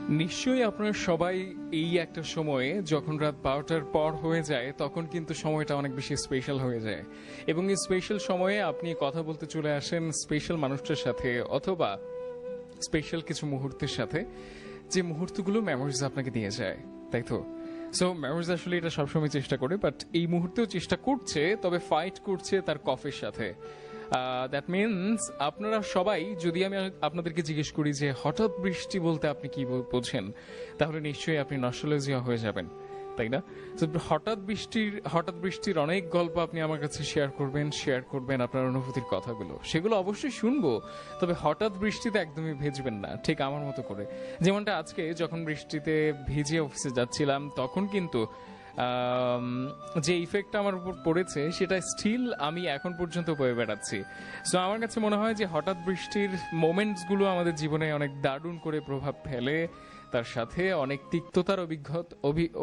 নিশ্চয়ই আপনারা সবাই এই একটা সময়ে যখন রাত 12টার পর হয়ে যায় তখন কিন্তু সময়টা অনেক বেশি স্পেশাল হয়ে যায় এবং এই স্পেশাল সময়ে আপনি কথা বলতে চলে আসেন স্পেশাল মানুষটার সাথে অথবা স্পেশাল কিছু মুহূর্তের সাথে যে মুহূর্তগুলো মেমোরিজ আপনাকে দিয়ে যায়, তাই তো? সো মেমোরিজ আসলে এটা সবসময় চেষ্টা করে, বাট এই মুহূর্তেও চেষ্টা করছে, তবে ফাইট করছে তার কফের সাথে। দ্যাট মিনস আপনারা সবাই, যদি আমি আপনাদেরকে জিজ্ঞেস করি যে হঠাৎ বৃষ্টি বলতে আপনি কি বোঝেন, তাহলে নিশ্চয়ই আপনি নস্টালজিয়া হয়ে যাবেন, তাই না? তো হঠাৎ বৃষ্টির অনেক গল্প আপনি আমার কাছে শেয়ার করবেন আপনার অনুভূতির কথাগুলো, সেগুলো অবশ্যই শুনবো। তবে হঠাৎ বৃষ্টিতে একদমই ভেজবেন না, ঠিক আমার মতো করে। যেমনটা আজকে যখন বৃষ্টিতে ভিজে অফিসে যাচ্ছিলাম তখন কিন্তু যে ইফেক্টটা আমার উপর পড়েছে সেটা স্টিল আমি এখন পর্যন্ত বয়ে বেড়াচ্ছি। সো আমার কাছে মনে হয় যে হঠাৎ বৃষ্টির মোমেন্টসগুলো আমাদের জীবনে অনেক দারুণ করে প্রভাব ফেলে, তার সাথে অনেক তিক্ততার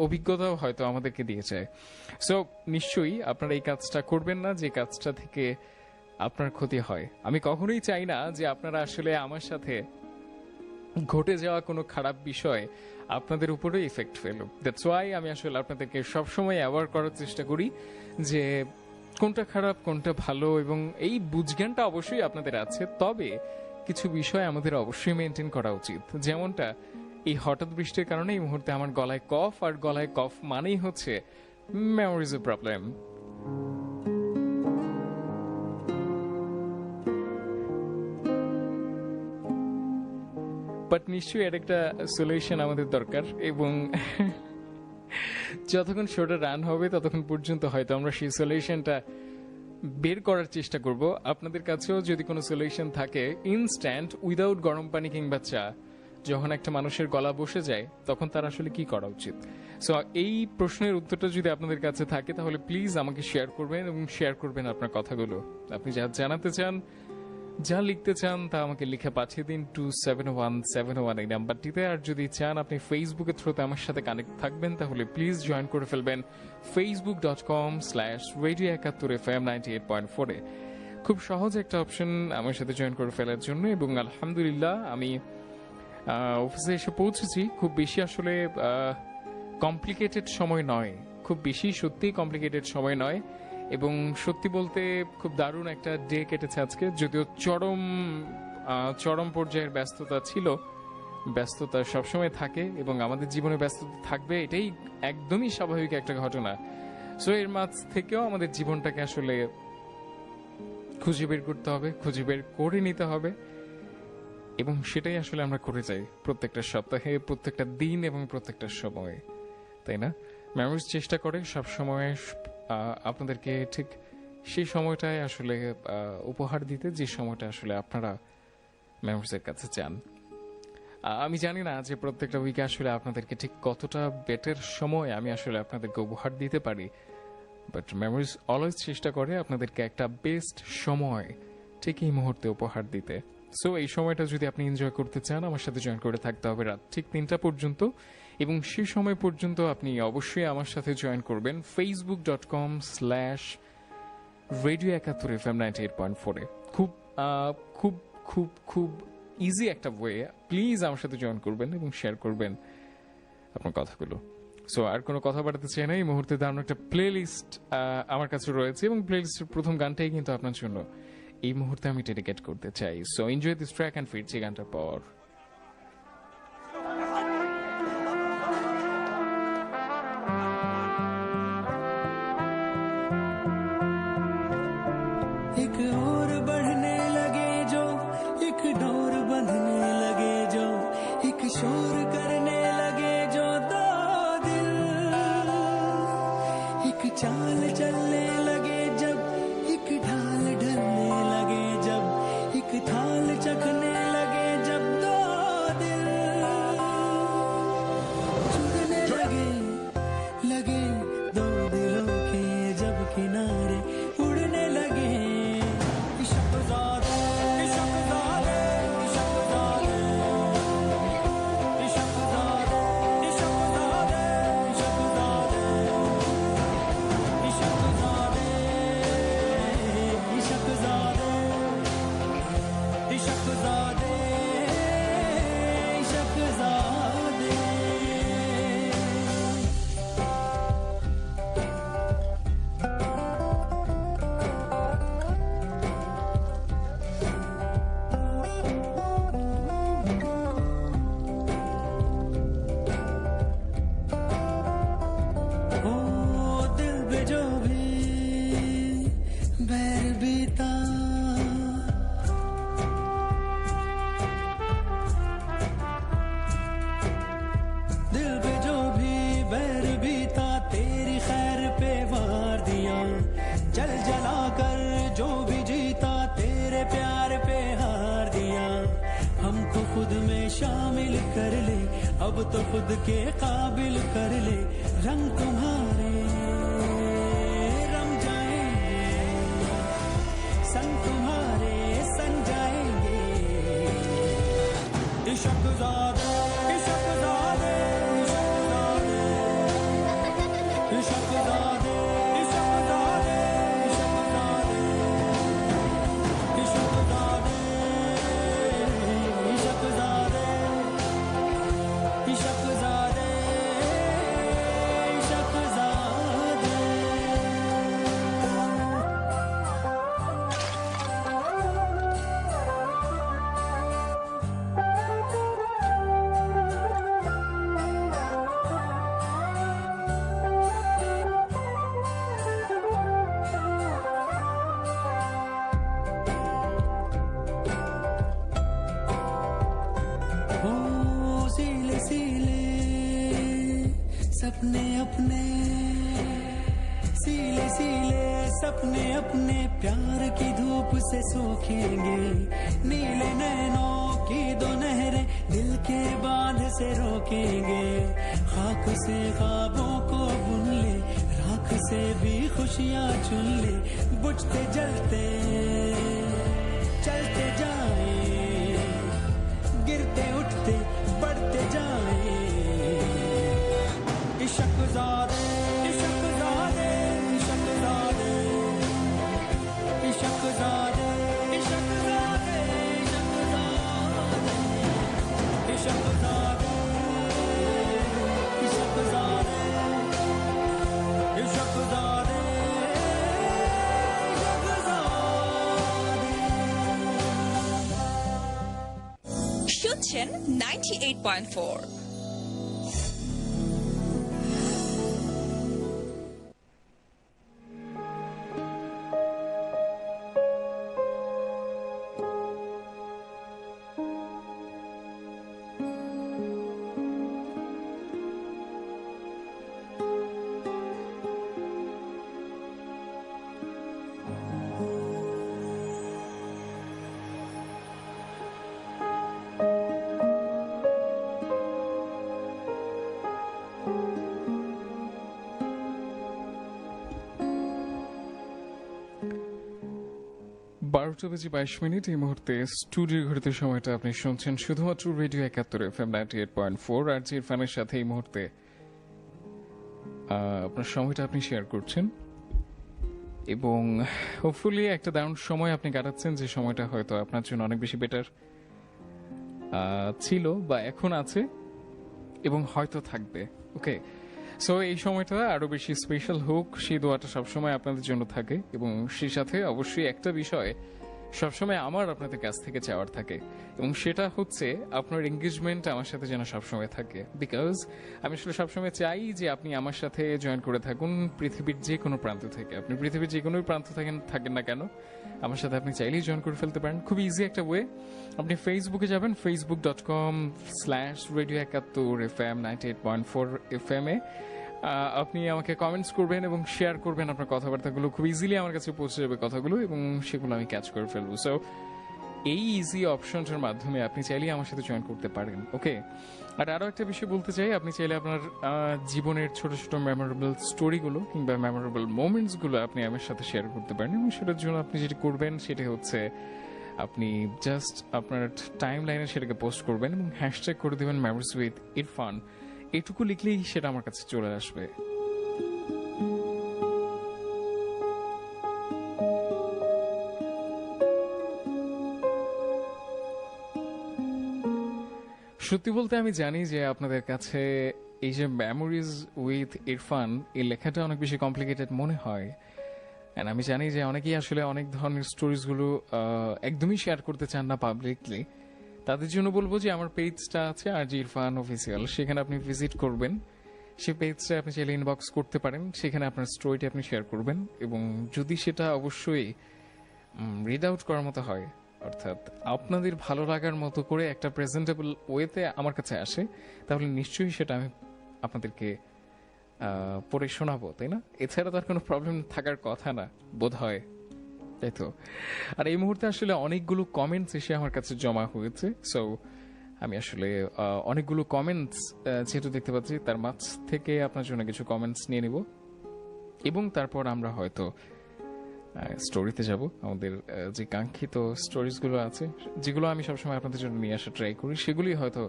অভিজ্ঞতাও হয়তো আমাদেরকে দিয়েছে। সো নিশ্চয়ই আপনারা এই কাজটা করবেন না যে কাজটা থেকে আপনার ক্ষতি হয়। আমি কখনোই চাই না যে আপনারা আসলে আমার সাথে ঘটে যাওয়া কোনো খারাপ বিষয় আপনাদের উপরে ইফেক্ট ফেলুক। দ্যাটস ওয়াই আমি আসলে আপনাদেরকে সবসময় অ্যাওয়ার করার চেষ্টা করি যে কোনটা খারাপ কোনটা ভালো, এবং এই বুঝজ্ঞানটা অবশ্যই আপনাদের আছে, তবে কিছু বিষয় আমাদের অবশ্যই মেনটেন করা উচিত। যেমনটা এই হঠাৎ বৃষ্টির কারণে এই মুহূর্তে আমার গলায় কফ, আর গলায় কফ মানেই হচ্ছে মেমোরিজ প্রবলেম। বাট নিশ্চয়ই এর একটা সলিউশন আমাদের দরকার, এবং যতক্ষণ শোটা রান হবে ততক্ষণ পর্যন্ত হয়তো আমরা সেই সলিউশনটা বের করার চেষ্টা করব। আপনাদের কাছেও যদি কোনো সলিউশন থাকে ইনস্ট্যান্ট, উইদাউট গরম পানি কিংবা চা, যখন একটা মানুষের গলা বসে যায় তখন তার আসলে কি করা উচিত? সো এই প্রশ্নের উত্তরটা যদি আপনাদের কাছে থাকে তাহলে প্লিজ আমাকে শেয়ার করবেন, এবং শেয়ার করবেন আপনার কথাগুলো। আপনি যা জানাতে চান, যা লিখতে চান তা আমাকে লিখে পাঠিয়ে দিন 27171 এই নাম্বারটিতে। আর যদি চান আপনি ফেসবুকের থ্রুতে আমার সাথে কানেক্ট থাকবেন তাহলে প্লিজ জয়েন করে ফেলবেন facebook.com/radio71fm 98.4 এ। খুব সহজ একটা অপশন আমার সাথে জয়েন করে ফেলার জন্য। এবং আলহামদুলিল্লাহ আমি অফিসে এসে পৌঁছেছি। খুব বেশি আসলে কমপ্লিকেটেড সময় নয়, খুব বেশি সত্যিই কমপ্লিকেটেড সময় নয়, এবং সত্যি বলতে খুব দারুণ একটা ডে কেটেছে আজকে। যদিও চরম পর্যায়ের ব্যস্ততা ছিল, ব্যস্ততা সবসময় থাকে এবং আমাদের জীবনে ব্যস্ততা থাকবে, এটাই একদমই স্বাভাবিক একটা ঘটনা। সো এর মাঝ থেকেও আমাদের জীবনটাকে আসলে খুঁজে বের করতে হবে, খুঁজে বের করে নিতে হবে, এবং সেটাই আসলে আমরা করে যাই প্রত্যেকটা সপ্তাহে, প্রত্যেকটা দিন এবং প্রত্যেকটা সময়ে, তাই না? মেমোরিজ চেষ্টা করে সবসময় আপনাদেরকে ঠিক সেই সময়টায় আসলে উপহার দিতে, যে সময়টা আসলে আপনারা মেমোরিজের কাছে চান। আমি জানি না যে প্রত্যেকটা উইকে আসলে আপনাদেরকে ঠিক কতটা বেটার সময় আমি আসলে আপনাদেরকে উপহার দিতে পারি, বাট মেমোরিজ অলওয়েজ চেষ্টা করে আপনাদেরকে একটা বেস্ট সময় ঠিক এই মুহূর্তে উপহার দিতে। সো এই সময়টা যদি আপনি এনজয় করতে চান, আমার সাথে জয়েন করে থাকতে হবে রাত ঠিক 3টা পর্যন্ত, এবং সেই সময় পর্যন্ত আপনি অবশ্যই আমার সাথে জয়েন করবেন facebook.com/radio71fm 98.4 এ। খুব খুব খুব খুব ইজি একটা ওয়ে, প্লিজ আমার সাথে জয়েন করবেন এবং শেয়ার করবেন আপনার কথাগুলো। সো আর কোনো কথা বাড়াতে চাই না, এই মুহূর্তে দারুণ একটা প্লে লিস্ট আমার কাছে রয়েছে, এবং প্লে লিস্টের প্রথম গানটাই কিন্তু আপনার জন্য এই মুহূর্তে আমি ডেডিকেট করতে চাই। So enjoy this track and ফিরছি গানটার পর। एक और बढ़ने लगे जो, एक डोर बंधने लगे जो, एक शोर करने लगे जो दो दिल, एक चाल चलने लगे जब, एक ढाल ढलने लगे जब, एक थाल चखने लगे जब दो कर ले, अब तो खुद के काबिल कर ले, रंग तुम्हारे रम जाएंगे, संग तुम्हारे सन जाएंगे। इश्क ज़ादे, इश्क ज़ादे, इश्क ज़ादे, इश्क ज़ादे, इश्क ज़ादे, इश्क ज़ादे, इश्क ज़ादे, इश्क ज़ादे, इश्क ज़ादे। ओ सीले सीले सपने अपने, सीले सीले सपने अपने प्यार की धूप से सूखेंगे, नीले नैनों की दो नहरें दिल के बांध से रोकेंगे, खाक से ख्वाबों को बुन ले, राख से भी खुशियां चुन ले, बुझते जलते चलते जाए, गिरते उठते बढ़ते जाए। इश्क ज़ादे, इश्क ज़ादे, इश्क ज़ादे, इश्क ज़ादे, इश्क ज़ादे, इश्क ज़ादे, इश्क ज़ादे, इश्क ज़ादे, শুনছেন 98.4। বারোটা বেজে 22 এই মুহূর্তে স্টুডিও ঘড়িতে সময়টা আপনি শুনছেন শুধুমাত্র রেডিও 71 FM 98.4 আর যে ইরফানের সাথে এই মুহূর্তে আপনার সময়টা আপনি শেয়ার করছেন এবং হোপফুলি একটা দারুণ সময় আপনি কাটাচ্ছেন, যে সময়টা হয়তো আপনার জন্য অনেক বেশি বেটার ছিল বা এখন আছে এবং হয়তো থাকবে। ওকে, সো এই সময়টা আরো বেশি স্পেশাল হোক সেই দোয়াটা সবসময় আপনাদের জন্য থাকে এবং সেই সাথে অবশ্যই একটা বিষয় সবসময় আমার আপনাদের কাছ থেকে চাওয়ার থাকে এবং সেটা হচ্ছে আপনার এঙ্গেজমেন্ট আমার সাথে যেন সবসময় থাকে, বিকজ আমি আসলে সবসময় চাই যে আপনি আমার সাথে জয়েন করে থাকুন পৃথিবীর যে কোনো প্রান্ত থেকে। আপনি পৃথিবীর যে কোনো প্রান্ত থাকেন না কেন, আমার সাথে আপনি চাইলেই জয়েন করে ফেলতে পারেন। খুব ইজি একটা ওয়ে, আপনি ফেসবুকে যাবেন facebook.com/radio71fm 98.4 FM এ আপনি আমাকে কমেন্টস করবেন এবং শেয়ার করবেন আপনার কথাবার্তাগুলো, খুব ইজিলি আমার কাছে পৌঁছে যাবে কথাগুলো এবং সেগুলো আমি ক্যাচ করে ফেলবো। সো এই ইজি অপশনটার মাধ্যমে আপনি চাইলেই আমার সাথে জয়েন করতে পারেন। ওকে, আর আরো একটা বিষয় বলতে চাই, আপনি চাইলে আপনার জীবনের ছোট ছোট মেমোরেবল স্টোরিগুলো কিংবা মেমোরেবল মোমেন্টসগুলো আপনি আমার সাথে শেয়ার করতে পারেন এবং সেটার জন্য আপনি যেটা করবেন সেটা হচ্ছে আপনি জাস্ট আপনার টাইম লাইনে সেটাকে পোস্ট করবেন এবং হ্যাশট্যাগ করে দেবেন মেমোরিজ উইথ ইরফান। এটুকু লিখলেই সেটা আমার কাছে চলে আসবে। সত্যি বলতে আমি জানি যে আপনাদের কাছে এই যে মেমোরিজ উইথ ইরফান এই লেখাটা অনেক বেশি কমপ্লিকেটেড মনে হয়, এন্ড আমি জানি যে অনেকেই আসলে অনেক ধরনের স্টোরিজগুলো একদমই শেয়ার করতে চান না পাবলিকলি। তাদের জন্য বলবো যে আমার পেজটা আছে আর জি ইরফান অফিসিয়াল, সেখানে আপনি ভিজিট করবেন, সেই পেজটা আপনি চাইলে ইনবক্স করতে পারেন, সেখানে আপনার স্টোরিটি আপনি শেয়ার করবেন এবং যদি সেটা অবশ্যই রিড আউট করার মতো হয়, অর্থাৎ আপনাদের ভালো লাগার মতো করে একটা প্রেজেন্টেবল ওয়েতে আমার কাছে আসে, তাহলে নিশ্চয়ই সেটা আমি আপনাদেরকে পড়ে শোনাবো, তাই না? এছাড়া তার কোনো প্রবলেম থাকার কথা না বোধ হয়, তাই তো? আর এই মুহূর্তে আসলে অনেকগুলো কমেন্টস এসে আমার কাছে জমা হয়েছে, সো আমি আসলে অনেকগুলো কমেন্টস যেহেতু দেখতে পাচ্ছি, তার মাঝ থেকে আপনার জন্য কিছু কমেন্টস নিয়ে নিব এবং তারপর আমরা হয়তো স্টোরিতে যাব। আমাদের যে কাঙ্ক্ষিত স্টোরিজগুলো আছে, যেগুলো আমি সবসময় আপনাদের জন্য নিয়ে আসা ট্রাই করি, সেগুলি হয়তো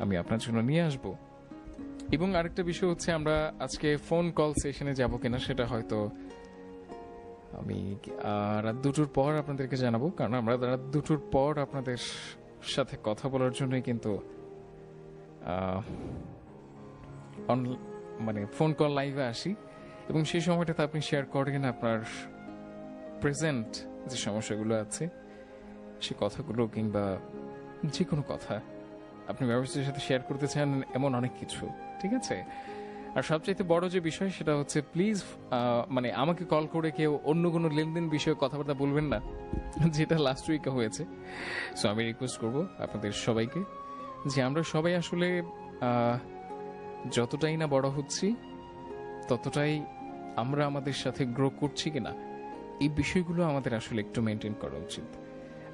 আমি আপনার জন্য নিয়ে আসব। এবং আরেকটা বিষয় হচ্ছে, আমরা আজকে ফোন কল সেশনে যাব কিনা সেটা হয়তো আমি রাত 2টোর পর আপনাদেরকে জানাবো, কারণ আমরা রাত 2টোর পর আপনাদের সাথে কথা বলার জন্যই কিন্তু মানে ফোন কল লাইভে আসি, এবং সেই সময়টাতে আপনি শেয়ার করেন আপনার প্রেজেন্ট যে সমস্যাগুলো আছে, সে কথাগুলো কিংবা যে কোনো কথা আপনি ব্যবসার সাথে শেয়ার করতে চান, এমন অনেক কিছু। ঠিক আছে? আর সবচাইতে বড় যে বিষয় সেটা হচ্ছে, প্লিজ মানে আমাকে কল করে কেউ অন্য কোনো লেনদেন বিষয়ে কথাবার্তা বলবেন না, যেটা লাস্ট উইকে হয়েছে। সো আমি রিকোয়েস্ট করব আপনাদের সবাইকে যে আমরা সবাই আসলে যতটাই না বড় হচ্ছি, ততটাই আমরা আমাদের সাথে গ্রো করছি কিনা, এই বিষয়গুলো আমাদের আসলে একটু মেনটেন করা উচিত।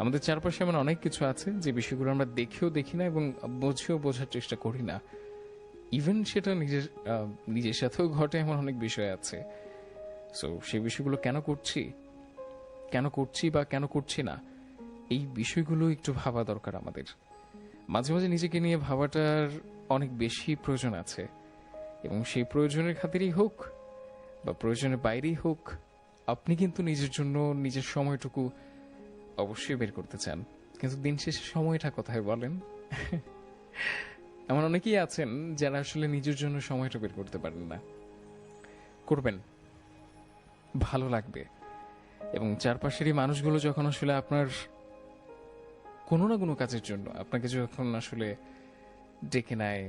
আমাদের চারপাশে এমন অনেক কিছু আছে যে বিষয়গুলো আমরা দেখেও দেখি না এবং বুঝেও বোঝার চেষ্টা করি না। ইভেন সেটা নিজের সাথেও ঘটে, এমন অনেক বিষয় আছে। সো সেই বিষয়গুলো কেন করছি বা কেন করছি না, এই বিষয়গুলো একটু ভাবা দরকার আমাদের। মাঝে মাঝে নিজেকে নিয়ে ভাবাটার অনেক বেশি প্রয়োজন আছে, এবং সেই প্রয়োজনের খাতিরেই হোক বা প্রয়োজনের বাইরেই হোক, আপনি কিন্তু নিজের জন্য নিজের সময়টুকু অবশ্যই বের করতে চান। কিন্তু দিন শেষে সময়টা কোথায় বলেন? এমন অনেকেই আছেন যারা আসলে নিজের জন্য সময়টা বের করতে পারেন না। করবেন, ভালো লাগবে। এবং চারপাশের এই মানুষগুলো যখন আসলে আপনার কোনো না কোনো কাজের জন্য আপনাকে যখন আসলে ডেকে নেয়,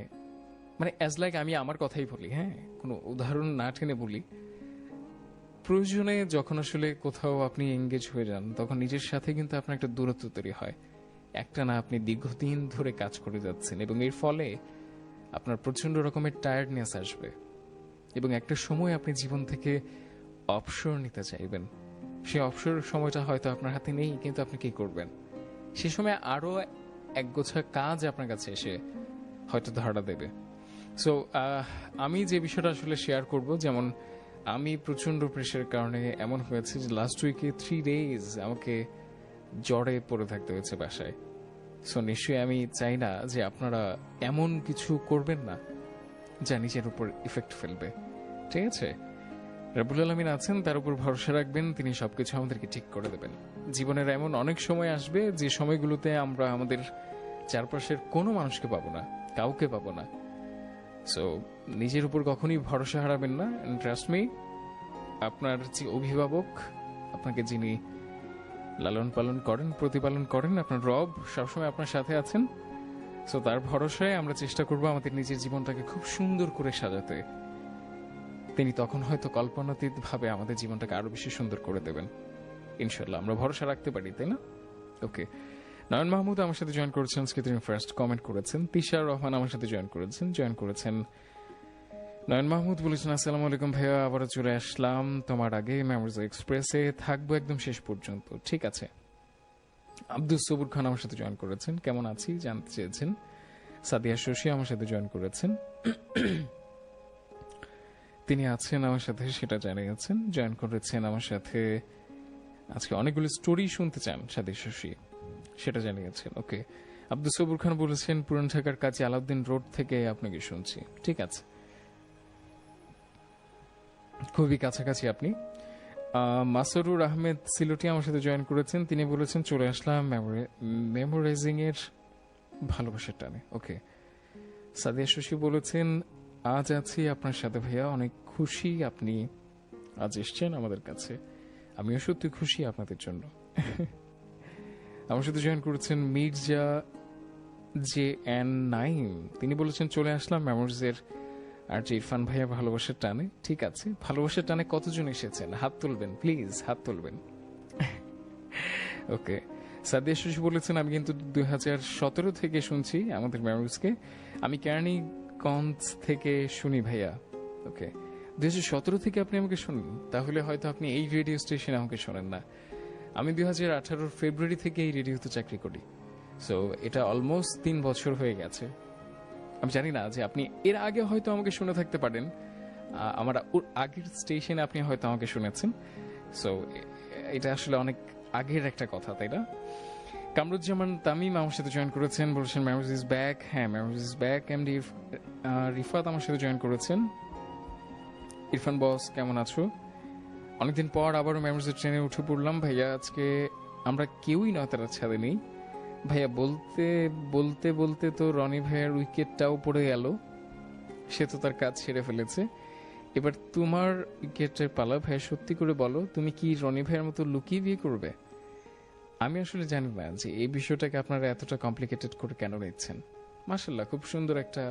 মানে অ্যাজ লাইক আমি আমার কথাই বলি, হ্যাঁ, কোনো উদাহরণ না টেনে বলি, প্রয়োজনে যখন আসলে কোথাও আপনি এঙ্গেজ হয়ে যান, তখন নিজের সাথে কিন্তু আপনার একটা দূরত্ব তৈরি হয়। একটা না, আপনি দীর্ঘদিন ধরে কাজ করে যাচ্ছেন এবং এর ফলে আপনার প্রচন্ড রকমের টায়ার্ডনেস আসবে, এবং একটা সময় আপনি জীবন থেকে অবসর নিতে চাইবেন। সেই অবসর সময়টা হয়তো আপনার হাতে নেই, কিন্তু আপনি কি করবেন? সে সময় আরো একগোছা কাজ আপনার কাছে এসে হয়তো ধরা দেবে। সো আমি যে বিষয়টা আসলে শেয়ার করব, যেমন আমি প্রচন্ড প্রেশারের কারণে এমন হয়েছে যে লাস্ট উইকে 3 days আমাকে জ্বরে পড়ে থাকতে হয়েছে বাসায়। সো নিশ্চয়ই আমি চাই না যে আপনারা এমন কিছু করবেন না যা নিজের উপর ইফেক্ট ফেলবে। ঠিক আছে? রাব্বুল আলামিন আছেন, তার উপর ভরসা রাখবেন, তিনি সবকিছু আমাদেরকে ঠিক করে দেবেন। জীবনের এমন অনেক সময় আসবে যে সময়গুলোতে আমরা আমাদের চারপাশের কোনো মানুষকে পাবো না, কাউকে পাবো না। সো নিজের উপর কখনই ভরসা হারাবেন না। ট্রাস্ট মি, আপনার যে অভিভাবক, আপনাকে যিনি লালন পালন করেন, প্রতিপালন করেন, আপনার রব সবসময় আপনার সাথে আছেন। সো তার ভরসায় আমরা চেষ্টা করব আমাদের নিজের জীবনটাকে খুব সুন্দর করে সাজাতে। তিনি তখন হয়তো কল্পনাতীত ভাবে আমাদের জীবনটাকে আরো বেশি সুন্দর করে দেবেন। ইনশাল্লাহ আমরা ভরসা রাখতে পারি, তাই না? ওকে, নয়ন মাহমুদ আমার সাথে জয়েন করেছেন, আজকে তিনি ফার্স্ট কমেন্ট করেছেন। তিশার রহমান আমার সাথে জয়েন করেছেন। নয়ন মাহমুদ বলেছেন, আসসালামু আলাইকুম ভাইয়া, আবারও চলে আসলাম তোমার আগে মেমোরিজ এক্সপ্রেসে, থাকবো একদম শেষ পর্যন্ত। ঠিক আছে। আব্দুল সবুর খান আমার সাথে জয়েন করেছেন, কেমন আছি জানতে চেয়েছেন। সাদিয়া শশী আমার সাথে জয়েন করেছেন, তিনি আছেন আমার সাথে সেটা জানিয়েছেন। জয়েন করেছেন আমার সাথে, আজকে অনেকগুলো স্টোরি শুনতে চান সাদিয়া শশী, সেটা জানিয়েছেন। ওকে, আব্দুল সবুর খান বলেছেন পুরান ঢাকার কাছে আলাউদ্দিন রোড থেকে আপনাকে শুনছি। ঠিক আছে, খুবই কাছাকাছি আপনি। মাসরুর আহমেদ সিলটি আমার সাথে জয়েন করেছেন, তিনি বলেছেন চলে আসলাম মেমোরাইজিং এর ভালোবাসার টানে। ওকে, সাদিয়া শশী বলেছেন আজ আছি আপনার সাথে ভাইয়া, অনেক খুশি আপনি আজ এসছেন আমাদের কাছে, আমিও সত্যি খুশি আপনাদের জন্য। আমার সাথে জয়েন করেছেন মির্জা JN9, তিনি বলেছেন চলে আসলাম মেমোরিজের আর যে ইরফান ভাইয়া ভালোবাসার টানে। ঠিক আছে, ভালোবাসার টানে কতজন এসেছেন? হাত তুলবেন প্লিজ, হাত তুলবেন। ওকে, সাদিয়া শশী বলেছেন আমি কিন্তু 2017 থেকে শুনছি আমাদের মেমোরিজকে, আমি কেরানীগঞ্জ থেকে শুনি ভাইয়া। ওকে, 2017 থেকে আপনি আমাকে শুনেন, তাহলে হয়তো আপনি এই রেডিও স্টেশনে আমাকে শোনেন না। আমি 2018 ফেব্রুয়ারি থেকে এই রেডিওতে চাকরি করি। সো এটা অলমোস্ট 3 বছর হয়ে গেছে। আমি জানি না যে আপনি এর আগে হয়তো আমাকে শুনে থাকতে পারেন, আমার ওর আগের স্টেশনে আপনি হয়তো আমাকে শুনেছেন। সো এটা আসলে অনেক আগের একটা কথা, তাই না? কামরুজ্জামান তামিম আমার সাথে জয়েন করেছেন, বলছেন মেমোরিজ ইজ ব্যাক। হ্যাঁ, memories is back. MD Rifat আমার সাথে জয়েন করেছেন। ইরফান বস কেমন আছো? অনেকদিন পর আবারও মেমোরিজের ট্রেনে উঠে পড়লাম ভাইয়া। আজকে আমরা কেউই নয়তারা ছাদে নেই ভাইয়া। বলতে বলতে বলতে তো রনি ভাইয়ের উইকেটটাও পড়ে গেল, সে তো তার কাজ ছেড়ে ফেলেছে। এবার তোমার উইকেটের পালা ভাইয়া। সত্যি করে বলো, তুমি কি রনি ভাইয়ের মতো লুকিয়ে বিয়ে করবে? আমি আসলে জানি না যে এই বিষয়টাকে আপনারা এতটা কমপ্লিকেটেড করে কেন নিচ্ছেন। মাশাল্লাহ, খুব সুন্দর একটা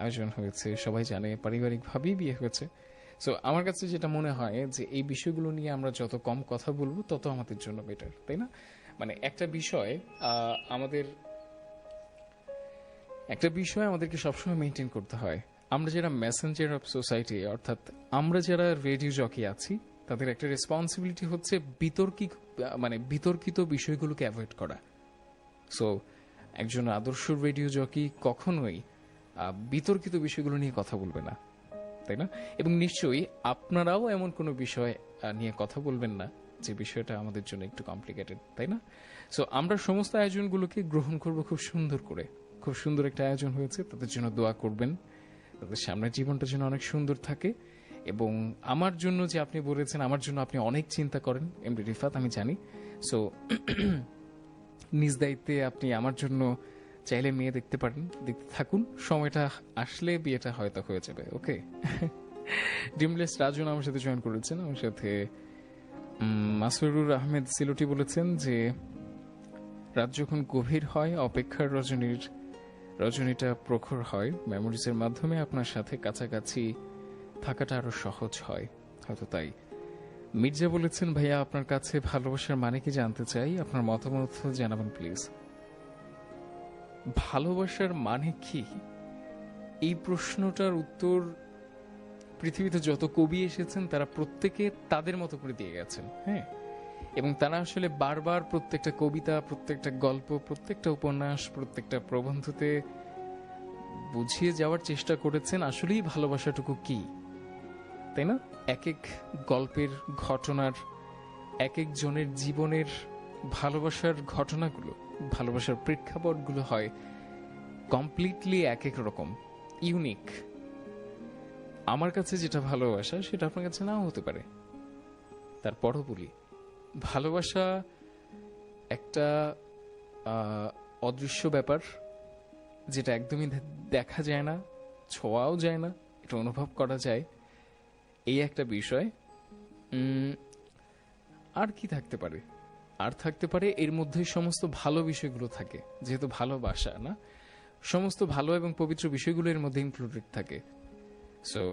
আয়োজন হয়েছে, সবাই জানে পারিবারিকভাবেই বিয়ে হয়েছে। সো আমার কাছে যেটা মনে হয় যে এই বিষয়গুলো নিয়ে আমরা যত কম কথা বলবো তত আমাদের জন্য বেটার, তাই না? মানে একটা বিষয় আমাদেরকে সবসময় মেনটেন করতে হয়। আমরা যারা মেসেঞ্জার অফ সোসাইটি, অর্থাৎ আমরা যারা রেডিও জকি আছি, তাদের একটা রেসপন্সিবিলিটি হচ্ছে বিতর্কিত বিষয়গুলোকে অ্যাভয়েড করা। সো একজন আদর্শ রেডিও জকি কখনোই বিতর্কিত বিষয়গুলো নিয়ে কথা বলবে না, তাই না? এবং নিশ্চয়ই আপনারাও এমন কোনো বিষয় নিয়ে কথা বলবেন না যে বিষয়টা আমাদের জন্য একটু কমপ্লিকেটেড, তাই না? সো আমরা সমস্ত আয়োজনগুলোকে গ্রহণ করব খুব সুন্দর করে। খুব সুন্দর একটা আয়োজন হয়েছে, তাদের জন্য দোয়া করবেন, তাদের সামনের জীবনটা যেন অনেক সুন্দর থাকে। এবং আমার জন্য যে আপনি বলেছেন, আমার জন্য আপনি অনেক চিন্তা করেন এমডি রিফাত, আমি জানি। সো নিজ দায়িত্বে আপনি আমার জন্য চাইলে মেয়ে দেখতে পারেন, দেখতে থাকুন। সময়টা আসলে বিয়েটা হয়তো হয়ে যাবে। ওকে। ডিমলেস রাজুন আমার সাথে জয়েন করেছেন। আমার সাথে মাসরুর আহমেদ সিলুটি বলেছেন যে রাত যখন গভীর হয় অপেক্ষার রজনীটা প্রখর হয়। মেমোরিজের মাধ্যমে আপনার সাথে কাছাকাছি থাকাটা আরো সহজ হয়, হয়তো তাই। মির্জা বলেছেন ভাইয়া আপনার কাছে ভালোবাসার মানে কি জানতে চাই, আপনার মতামত জানাবেন প্লিজ। ভালোবাসার মানে কি, এই প্রশ্নটার উত্তর পৃথিবীতে যত কবি এসেছেন তারা প্রত্যেকে তাদের মতো করে দিয়ে গেছেন। হ্যাঁ, এবং তারা আসলে বারবার প্রত্যেকটা কবিতা, প্রত্যেকটা গল্প, প্রত্যেকটা উপন্যাস, প্রত্যেকটা প্রবন্ধতে বুঝিয়ে যাওয়ার চেষ্টা করেছেন আসলেই ভালোবাসাটুকু কি, তাই না? এক এক গল্পের ঘটনার, এক এক জনের জীবনের ভালোবাসার ঘটনাগুলো, ভালোবাসার প্রেক্ষাপটগুলো হয় কমপ্লিটলি এক এক রকম, ইউনিক। আমার কাছে যেটা ভালোবাসা সেটা আপনার কাছে নাও হতে পারে। তারপরও বলি, ভালোবাসা একটা অদৃশ্য ব্যাপার, যেটা একদমই দেখা যায় না, ছোঁয়াও যায় না, এটা অনুভব করা যায়, এই একটা বিষয়। আর কি থাকতে পারে? আর থাকতে পারে এর মধ্যে সমস্ত ভালো বিষয়গুলো থাকে, যেহেতু ভালোবাসা না, সমস্ত ভালো এবং পবিত্র বিষয়গুলো এর মধ্যে ইনক্লুডেড থাকে। সো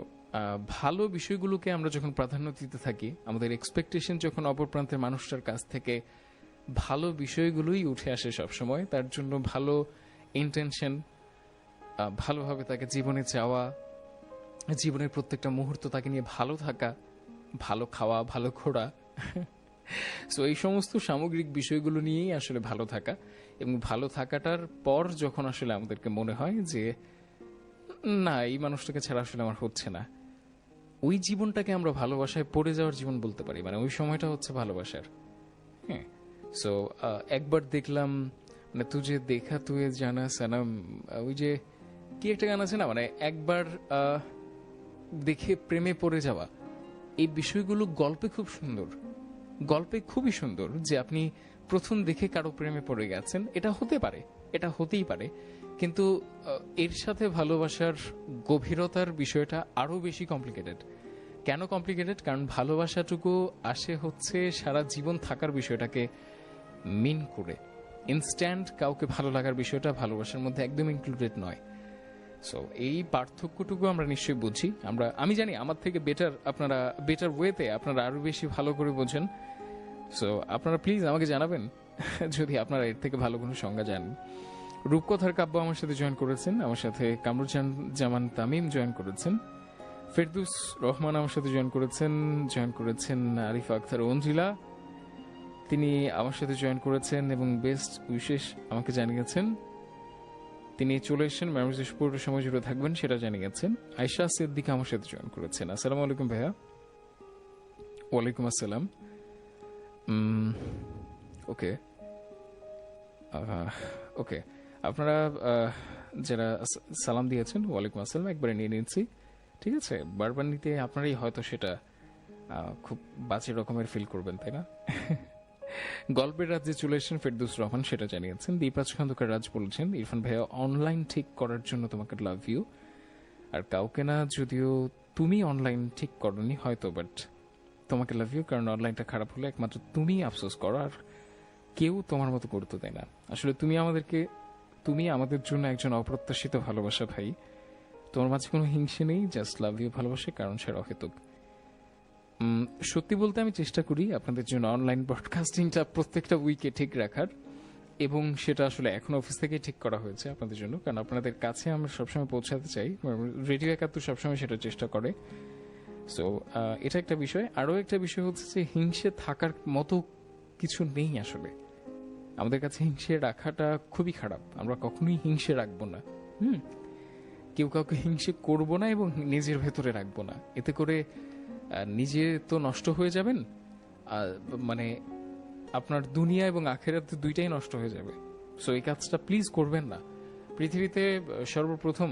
ভালো বিষয়গুলোকে আমরা যখন প্রাধান্য দিতে থাকি, আমাদের এক্সপেকটেশন যখন অপর প্রান্তের মানুষটার কাছ থেকে ভালো বিষয়গুলোই উঠে আসে সবসময়, তার জন্য ভালো ইন্টেনশন, ভালোভাবে তাকে জীবনে চাওয়া, জীবনের প্রত্যেকটা মুহূর্ত তাকে নিয়ে ভালো থাকা, ভালো খাওয়া, ভালো ঘোরা, সো এই সমস্ত সামগ্রিক বিষয়গুলো নিয়েই আসলে ভালো থাকা। এবং ভালো থাকাটার পর যখন আসলে আমাদেরকে মনে হয় যে না, এই মানুষটাকে ছাড়া আসলে আমার হচ্ছে না, ওই জীবনটাকে আমরা ভালোবাসায় পড়ে যাওয়ার জীবন বলতে পারি। মানে ওই সময়টা হচ্ছে ভালোবাসার। হ্যাঁ, সো একবার দেখলাম, মানে তুঝে দেখা তুই জানা সানাম, ওই যে কি একটা গান আছে না, মানে একবার দেখে প্রেমে পড়ে যাওয়া, এই বিষয়গুলো গল্পে খুব সুন্দর, গল্পে খুবই সুন্দর। যে আপনি প্রথম দেখে কারো প্রেমে পড়ে গেছেন, এটা হতে পারে, এটা হতেই পারে, কিন্তু এর সাথে ভালোবাসার গভীরতার বিষয়টা আরো বেশি কমপ্লিকেটেড। কেন কমপ্লিকেটেড? কারণ ভালোবাসাটুকু আসে হচ্ছে সারা জীবন থাকার বিষয়টাকে মিন করে। ইনস্ট্যান্ট কাউকে ভালো লাগার বিষয়টা ভালোবাসার মধ্যে একদম ইনক্লুডেড নয়। সো এই পার্থক্যটুকু আমরা নিশ্চয়ই বুঝি। আমি জানি আমার থেকে বেটার ওয়েতে আপনারা আরো বেশি ভালো করে বোঝেন। সো আপনারা প্লিজ আমাকে জানাবেন যদি আপনারা এর থেকে ভালো কোনো সংজ্ঞা জানেন। রূপকথার কাব্য আমার সাথে জয়েন করেছেন, আমার সাথে কামরুজ্জামান তামিম জয়েন করেছেন, ফেরদুস রহমান আমার সাথে জয়েন করেছেন আরিফা আক্তার অঞ্জিলা, তিনি আমার সাথে জয়েন করেছেন এবং বেস্ট উইশেস আমাকে জানিয়েছেন। তিনি চলে এসেছেন, মেমোরিজ পুরো সময় জুড়ে থাকবেন সেটা জানিয়েছেন। আয়শা সিদ্দিক আমার সাথে জয়েন করেছেন। আসসালামু আলাইকুম ভাইয়া। ওয়ালাইকুম আসসালাম। ওকে ওকে, আপনারা যারা সালাম দিয়েছেন ওয়ালাইকুম আসসালাম একবারে নিয়ে নিচ্ছি, ঠিক আছে? বারবার নিতে আপনারাই হয়তো সেটা খুব বাজে রকমের ফিল করবেন, তাই না? গল্পের রাজ্যে চলে এসেছেন ফেরদৌস রহমান, সেটা জানিয়েছেন। দীপাজ খন্দকার রাজ বলেছেন ইরফান ভাইয়া অনলাইন ঠিক করার জন্য তোমাকে লাভ ইউ। আর কাউকে না, যদিও তুমি অনলাইন ঠিক করনি হয়তো, বাট তোমাকে লাভ ইউ, কারণ অনলাইনটা খারাপ হলে একমাত্র তুমি আফসোস করো, আর কেউ তোমার মতো গুরুত্ব দেয় না। আসলে তুমি আমাদের জন্য একজন অপ্রত্যাশিত ভালোবাসা ভাই। তোমার মাঝে কোনো হিংসে নেই, জাস্ট লাভ ইউ ভালোবাসে, কারণ সেটা অহেতুক। সত্যি বলতে আমি চেষ্টা করি আপনাদের জন্য অনলাইন ব্রডকাস্টিংটা প্রত্যেকটা উইকে ঠিক রাখার, এবং সেটা আসলে এখন অফিস থেকে ঠিক করা হয়েছে আপনাদের জন্য, কারণ আপনাদের কাছে আমরা সবসময় পৌঁছাতে চাই। রেডিও ৭১ সবসময় সেটা চেষ্টা করে। সো এটা একটা বিষয়। আরও একটা বিষয় হচ্ছে যে হিংসে থাকার মতো কিছু নেই আসলে। আমাদের কাছে হিংসে রাখাটা খুবই খারাপ। আমরা কখনোই হিংসে রাখবো না। কেউ কাউকে হিংসে করবো না এবং নিজের ভেতরে রাখবো না। এতে করে নিজে তো নষ্ট হয়ে যাবেন, মানে আপনার দুনিয়া এবং আখেরাত দুইটাই নষ্ট হয়ে যাবে। সো এই কাজটা প্লিজ করবেন না। পৃথিবীতে সর্বপ্রথম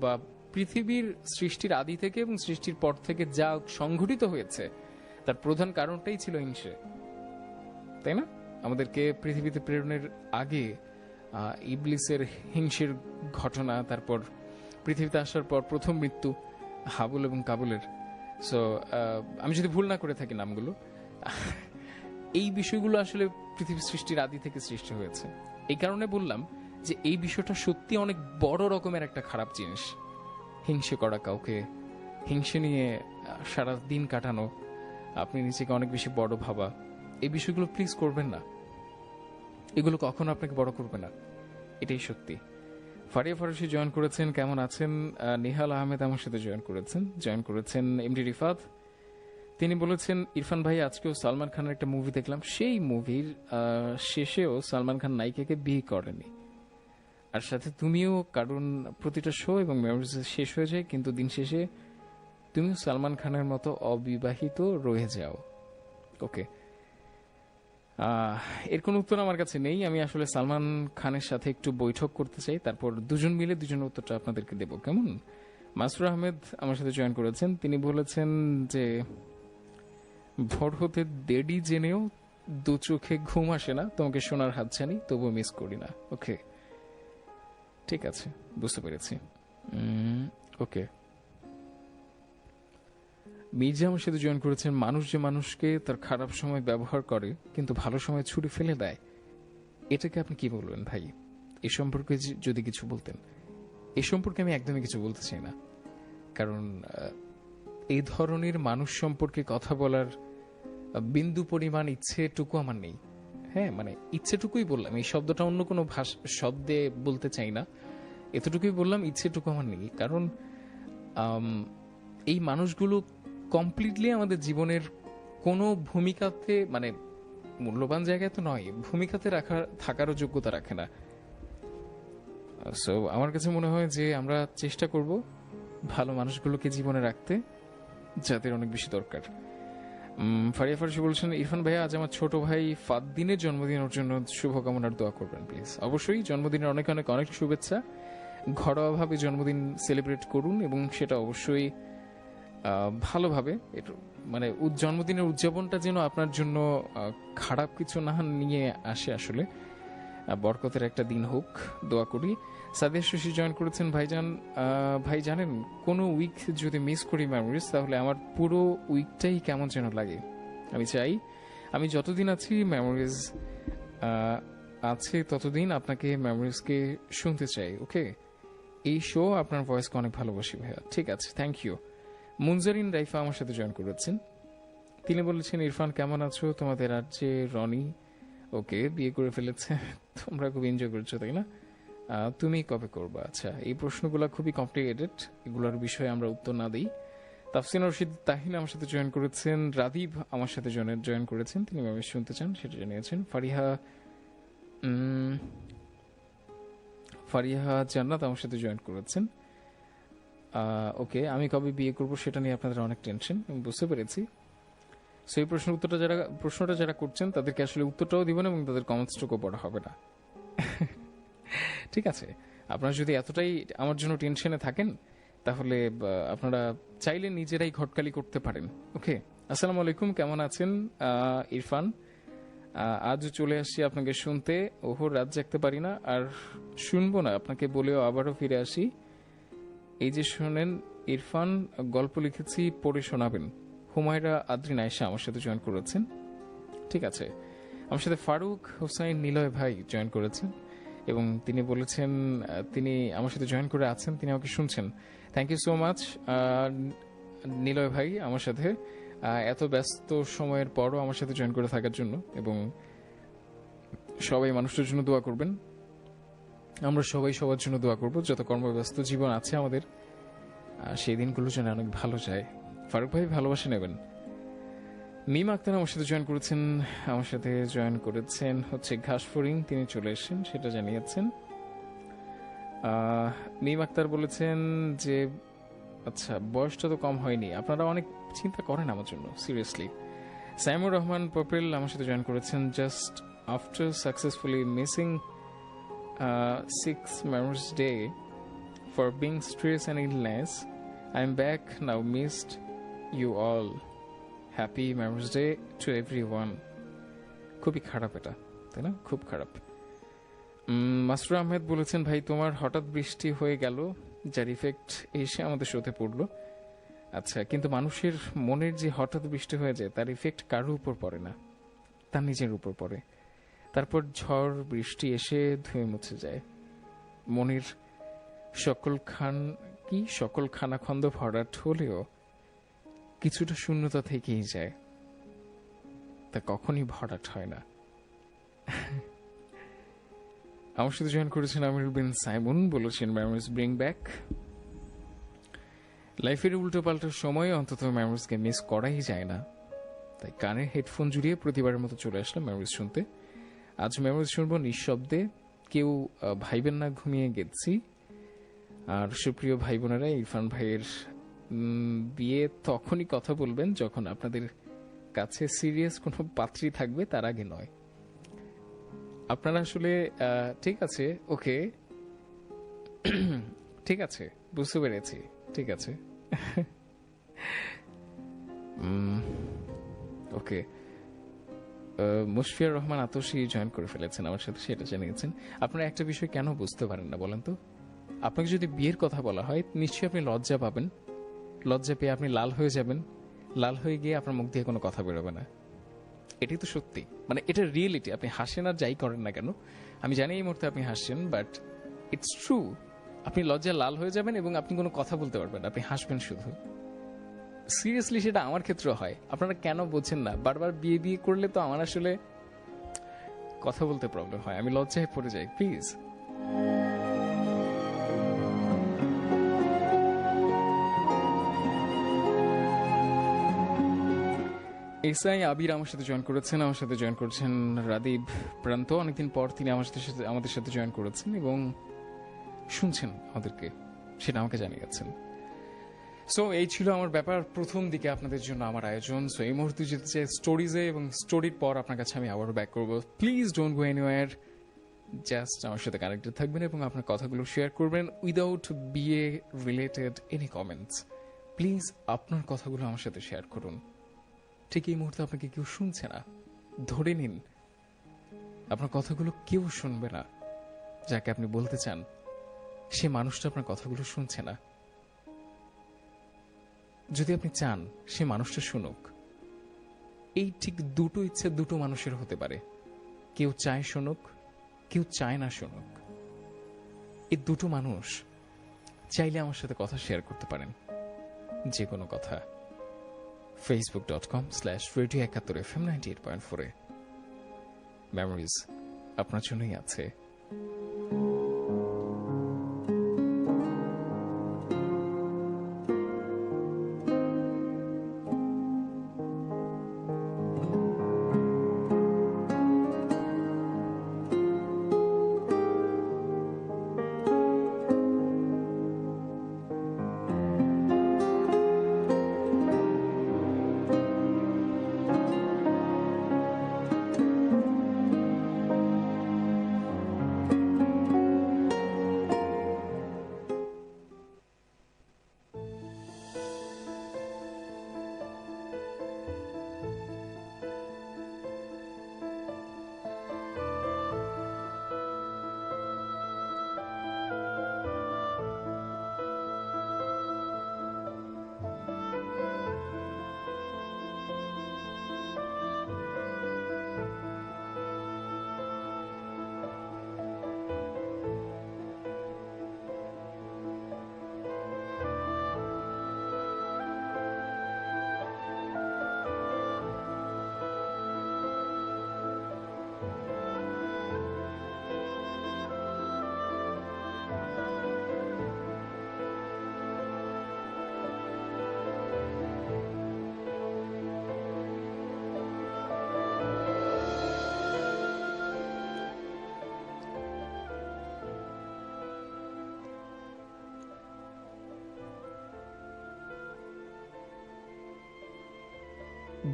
বা পৃথিবীর সৃষ্টির আদি থেকে এবং সৃষ্টির পর থেকে যা সংঘটিত হয়েছে তার প্রধান কারণটাই ছিল হিংসে, তাই না? আমাদেরকে পৃথিবীতে প্রেরণের আগে ইবলিসের হিংসের ঘটনা, তারপর পৃথিবীতে আসার পর প্রথম মৃত্যু হাবুল এবং কাবুলের। সো আমি যদি ভুল না করে থাকি নামগুলো, এই বিষয়গুলো আসলে পৃথিবীর সৃষ্টির আদি থেকে সৃষ্টি হয়েছে। এই কারণে বললাম যে এই বিষয়টা সত্যি অনেক বড় রকমের একটা খারাপ জিনিস। হিংসে করা, কাউকে হিংসে নিয়ে সারা দিন কাটানো, আপনি নিজেকে অনেক বেশি বড় ভাবা, এই বিষয়গুলো প্লিজ করবেন না। এগুলো কখনো আপনাকে বড় করবে না, এটাই সত্যি। ফারিয়া ফারুসি জয়েন করেছেন, কেমন আছেন? নিহাল আহমেদ আমার সাথে জয়েন করেছেন এমডি রিফাত। তিনি বলেছেন ইরফান ভাই আজকেও সালমান খানের একটা মুভি দেখলাম, সেই মুভির শেষেও সালমান খান নায়িকাকে বিয়ে করেনি, আর সাথে তুমিও, কারণ প্রতিটা শো এবং মেমোরিজ শেষ হয়ে যায়, কিন্তু দিন শেষে তুমিও সালমান খানের মতো অবিবাহিত রয়ে যাও। ওকে, এর কোনো উত্তর আমার কাছে নেই। আমি আসলে সালমান খানের সাথে একটু বৈঠক করতে চাই, তারপর দুজন মিলে দুজনের উত্তরটা আপনাদেরকে দেব, কেমন? মাসুর আহমেদ আমার সাথে জয়েন করেছেন। তিনি বলেছেন যে ভোর হতে দেরি জেনেও দু চোখে ঘুম আসে না, তোমাকে শোনার হাত জানি তবুও মিস করি না। ওকে, ঠিক আছে, বুঝতে পেরেছি। ওকে, মির্জা আমার সাথে জয়েন করেছেন। মানুষ যে মানুষকে তার খারাপ সময় ব্যবহার করে কিন্তু ভালো সময় ছুড়ে ফেলে দেয়, এটাকে আপনি কি বলবেন ভাই? এ সম্পর্কে যদি কিছু বলতেন। এ সম্পর্কে আমি একদমই কিছু বলতে চাই না, কারণ এই ধরনের মানুষ সম্পর্কে কথা বলার বিন্দু পরিমাণ ইচ্ছেটুকু আমার নেই। হ্যাঁ, মানে ইচ্ছেটুকুই বললাম, এই শব্দটা অন্য কোনো শব্দে বলতে চাই না, এতটুকুই বললাম, ইচ্ছেটুকু আমার নেই। কারণ এই মানুষগুলো কমপ্লিটলি আমাদের জীবনের কোনো ভূমিকাতে, মানে মূল্যবান জায়গায় তো নয়, ভূমিকাতে থাকারও যোগ্যতা রাখে না। সো আমার কাছে মনে হয় যে আমরা চেষ্টা করব ভালো মানুষগুলোকে জীবনে রাখতে, যাদের অনেক বেশি দরকার। ফারিয়া ফারসি বলছেন ইরফান ভাইয়া আজ আমার ছোট ভাই ফাদ্দিনের জন্মদিনের জন্য শুভকামনার দোয়া করবেন প্লিজ। অবশ্যই জন্মদিনের অনেক অনেক অনেক শুভেচ্ছা। ঘরোয়াভাবে জন্মদিন সেলিব্রেট করুন এবং সেটা অবশ্যই ভালোভাবে, মানে জন্মদিনের উদযাপনটা যেন আপনার জন্য খারাপ কিছু না নিয়ে আসে, আসলে বরকতের একটা দিন হোক, দোয়া করি। সাদিয়া শশী জয়েন করেছেন। ভাই জানেন, কোনো উইক যদি মিস করি মেমোরিজ, তাহলে আমার পুরো উইকটাই কেমন যেন লাগে। আমি চাই আমি যতদিন আছি মেমোরিজ আছে ততদিন আপনাকে মেমোরিজকে শুনতে চাই। ওকে, এই শো আপনার ভয়েসকে অনেক ভালোবাসি ভাইয়া। ঠিক আছে, থ্যাংক ইউ। মুনজারিন রাইফা আমার সাথে জয়েন করেছেন। তিনি বলেছেন ইরফান কেমন আছো? তোমাদের আর যে রনি ওকে বিয়ে করে ফেলেছে, তোমরা খুব এনজয় করছো তাই না? তুমি কবে করবা? আচ্ছা, এই প্রশ্নগুলো খুবই কমপ্লিকেটেড, এগুলোর বিষয়ে আমরা উত্তর না দিই। তাফসিন রশিদ তাহিন আমার সাথে জয়েন করেছেন, রাদীব আমার সাথে জয়েন করেছেন, তিনি ম্যামেজ শুনতে চান সেটা জানিয়েছেন। ফারিহা জান্নাত আমার সাথে জয়েন করেছেন। ওকে, আমি কবে বিয়ে করব সেটা নিয়ে আপনাদের অনেক টেনশন, আমি বুঝতে পেরেছি। সো এই প্রশ্নটা যারা করছেন তাদেরকে আসলে উত্তরটাও দিব না এবং তাদের কমেন্টসটুকু পড়া হবে না। ঠিক আছে, আপনারা যদি এতটাই আমার জন্য টেনশনে থাকেন তাহলে আপনারা চাইলে নিজেরাই ঘটকালি করতে পারেন। ওকে, আসসালামু আলাইকুম, কেমন আছেন ইরফান? আজ চলে আসছি আপনাকে শুনতে। ওহো, রাত জাগতে পারি না আর শুনবো না আপনাকে বলেও আবারও ফিরে আসি। এই যে শোনেন ইরফান, গল্প লিখেছি, পড়ে শোনাবেন। হুমায়রা আদ্রিন আয়েশা আমার সাথে জয়েন করেছেন। ঠিক আছে, আমার সাথে ফারুক হোসাইন নিলয় ভাই জয়েন করেছেন এবং তিনি বলেছেন তিনি আমার সাথে জয়েন করে আছেন, তিনি আমাকে শুনছেন। Thank you so much Niloy ভাই আমার সাথে এত ব্যস্ত সময়ের পরও আমার সাথে জয়েন করে থাকার জন্য, এবং সবাই মানুষটার জন্য দোয়া করবেন। আমরা সবাই সবার জন্য দোয়া করব, যত কর্মব্যস্ত জীবন আছে আমাদের সেই দিনগুলো যেন অনেক ভালো যায়। ফারুক ভাই ভালোবাসা নেবেন। মিম আক্তার আমার সাথে জয়েন করেছেন হচ্ছে ঘাসফড়িং, তিনি চলে এসেছেন সেটা জানিয়েছেন। মিম আক্তার বলেছেন যে আচ্ছা বয়সটা তো কম হয়নি, আপনারা অনেক চিন্তা করেন আমার জন্য, সিরিয়াসলি। সাইমুর রহমান পপেল আমার সাথে জয়েন করেছেন। Just after successfully missing 6 Mother's Day for being stress and illness, I'm back now. Missed you all. Happy Mother's Day to everyone. খুবই খারাপ এটা, তাই না? খুব খারাপ। মাসরুর আহমেদ বলেছেন ভাই তোমার হঠাৎ বৃষ্টি হয়ে গেল, যার ইফেক্ট এসে আমাদের শোতে পড়লো। আচ্ছা, কিন্তু মানুষের মনের যে হঠাৎ বৃষ্টি হয়ে যায় তার ইফেক্ট কারোর উপর পড়ে না, তার নিজের উপর পড়ে। তারপর ঝড় বৃষ্টি এসে ধুয়ে মুছে যায়। মনের সকল খানাখন্দ ভরাট হলেও কিছুটা শূন্যতা থেকেই যায়, তা কখনই ভরাট হয় না। আমার সাথে জয়েন করেছেন আমির বিন সাইমন, বলেছেন মেমোরিজ ব্রিং ব্যাক। লাইফের উল্টো পাল্টার সময় অন্তত মেমোরিজকে মিস করাই যায় না, তাই কানে হেডফোন জুড়িয়ে প্রতিবারের মতো চলে আসলাম মেমোরিজ শুনতে। আজ মেমোরিজ শুনবো নিঃশব্দে, কেউ ভাইবেন না, ঘুমিয়ে গেছি। আর সুপ্রিয় ভাই বোনেরা, ইরফান ভাইয়ের বিয়ে তখনই কথা বলবেন যখন আপনাদের কাছে সিরিয়াস কোনো পাত্রী থাকবে, তার আগে নয়। আপনারা আসলে ঠিক আছে, ওকে, ঠিক আছে, বুঝতে পেরেছি, ঠিক আছে। ওকে, মুশফিয়ার রহমান আতসী জয়েন করে ফেলেছেন আমার সাথে, সেটা জানিয়েছেন। আপনারা একটা বিষয় কেন বুঝতে পারেন না বলেন তো? আপনাকে যদি বিয়ের কথা বলা হয় নিশ্চয়ই আপনি লজ্জা পাবেন, লজ্জা পেয়ে আপনি লাল হয়ে যাবেন, লাল হয়ে গিয়ে আপনার মুখ দিয়ে কোনো কথা বেরোবে না। এটাই তো সত্যি, মানে এটা রিয়েলিটি। আপনি হাসেন আর যাই করেন না কেন, আমি জানি এই মুহূর্তে আপনি হাসছেন, বাট ইটস ট্রু। আপনি লজ্জায় লাল হয়ে যাবেন এবং আপনি কোনো কথা বলতে পারবেন না, আপনি হাসবেন শুধু। সিরিয়াসলি সেটা আমার ক্ষেত্রে হয়, আপনারা কেন বোঝেন না? বারবার বিয়ে করলে তো আমার আসলে কথা বলতে প্রবলেম হয়, আমি লজ্জায় পড়ে যাই। প্লিজ এসআই আবির আমার সাথে জয়েন করেছেন, আমার সাথে জয়েন করছেন রাদীব প্রান্ত। অনেকদিন পর তিনি আমাদের সাথে জয়েন করেছেন এবং শুনছেন আমাদেরকে, সেটা আমাকে জানিয়েছেন। সো এই ছিল আমার ব্যাপার প্রথম দিকে আপনাদের জন্য আমার আয়োজন। সো এই মুহূর্তে যেতে চাই স্টোরিজে, এবং স্টোরির পর আপনার কাছে আমি আবারও ব্যাক করবো। Please don't go anywhere, just আমার সাথে কানেক্টেড থাকবেন এবং আপনার কথাগুলো শেয়ার করবেন উইদাউট বিয়ে রিলেটেড এনি কমেন্টস। প্লিজ আপনার কথাগুলো আমার সাথে শেয়ার করুন। ঠিক এই মুহূর্তে আপনাকে কেউ শুনছে না, ধরে নিন আপনার কথাগুলো কেউ শুনবে না। যাকে আপনি বলতে চান সে মানুষটা আপনার কথাগুলো শুনছে না। যদি আপনি চান সে মানুষটা শুনুক, এই ঠিক দুটো ইচ্ছে দুটো মানুষের হতে পারে। কেউ চায় শুনুক, কেউ চায় না শুনুক। এই দুটো মানুষ চাইলে আমার সাথে কথা শেয়ার করতে পারেন, যে কোনো কথা। facebook.com/radio71FM 98.4 মেমোরিজ আপনার জন্যই আছে।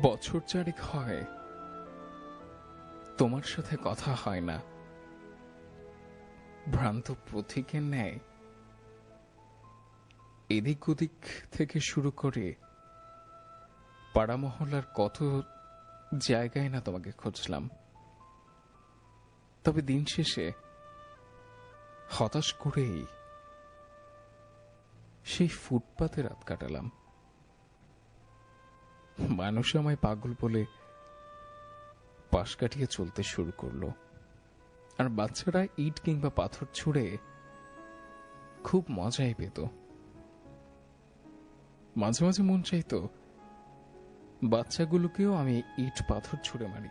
বছর চারেক হয় তোমার সাথে কথা হয় না। ভ্রান্ত প্রতীকের ন্যায় এদিক ওদিক থেকে শুরু করে পাড়া মহল্লার কত জায়গায় না তোমাকে খুঁজলাম। তবে দিন শেষে হতাশ করেই সেই ফুটপাতে রাত কাটালাম। মানুষ আমায় পাগল বলে পাশ কাটিয়ে চলতে শুরু করলো, আর বাচ্চারা ইট কিংবা পাথর ছুঁড়ে খুব মজাই পেত। মাঝে মাঝে মন চাইতো বাচ্চাগুলোকেও আমি ইট পাথর ছুঁড়ে মারি,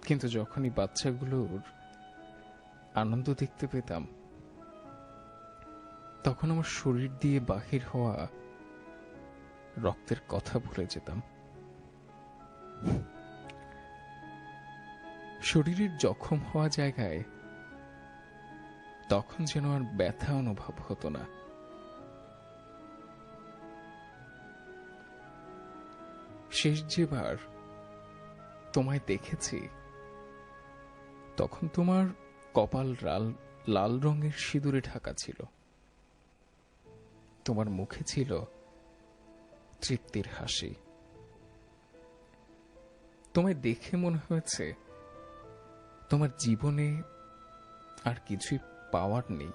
কিন্তু যখনই বাচ্চাগুলোর আনন্দ দেখতে পেতাম তখন আমার শরীর দিয়ে বাহির হওয়া রক্তের কথা ভুলে যেতাম। শরীরের জখম হওয়া জায়গায় তখন যেন আর ব্যথা অনুভব হতো না। শেষ যেবার তোমায় দেখেছি তখন তোমার কপাল লাল রঙের সিঁদুরে ঢাকা ছিল। তোমার মুখে ছিল তৃপ্তির হাসি। তোমায় দেখে মনে হয়েছে তোমার জীবনে আর কিছুই পাওয়ার নেই।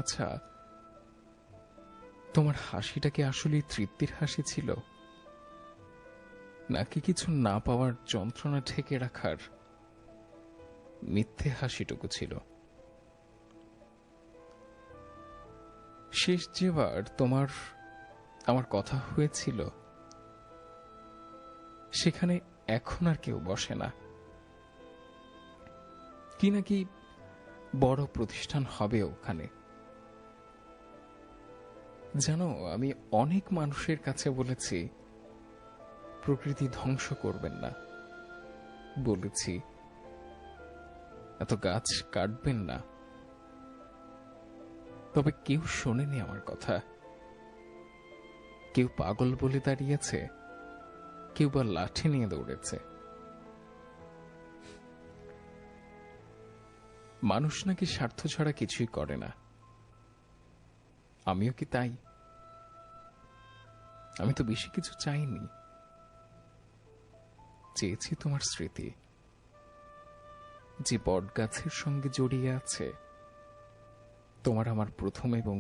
আচ্ছা, তোমার হাসিটা কি আসলে তৃপ্তির হাসি ছিল, নাকি কিছু না পাওয়ার যন্ত্রণা ঢেকে রাখার মিথ্যে হাসিটুকু ছিল? শেষ যেবার তোমার আমার কথা হয়েছিল সেখানে এখন আর কেউ বসে না। কি নাকি বড় প্রতিষ্ঠান হবে ওখানে। জানো, আমি অনেক মানুষের কাছে বলেছি প্রকৃতি ধ্বংস করবেন না, বলেছি এত গাছ কাটবেন না, তবে কেউ শোনেনি আমার কথা। কেউ পাগল বলে দাঁড়িয়েছে, কেউ বা লাঠি নিয়ে দৌড়েছে। মানুষ নাকি স্বার্থ ছাড়া কিছুই করে না, আমিও কি তাই? আমি তো বেশি কিছু চাইনি, চেয়েছি তোমার স্মৃতি যে বট গাছের সঙ্গে জড়িয়ে আছে তোমার আমার প্রথম এবং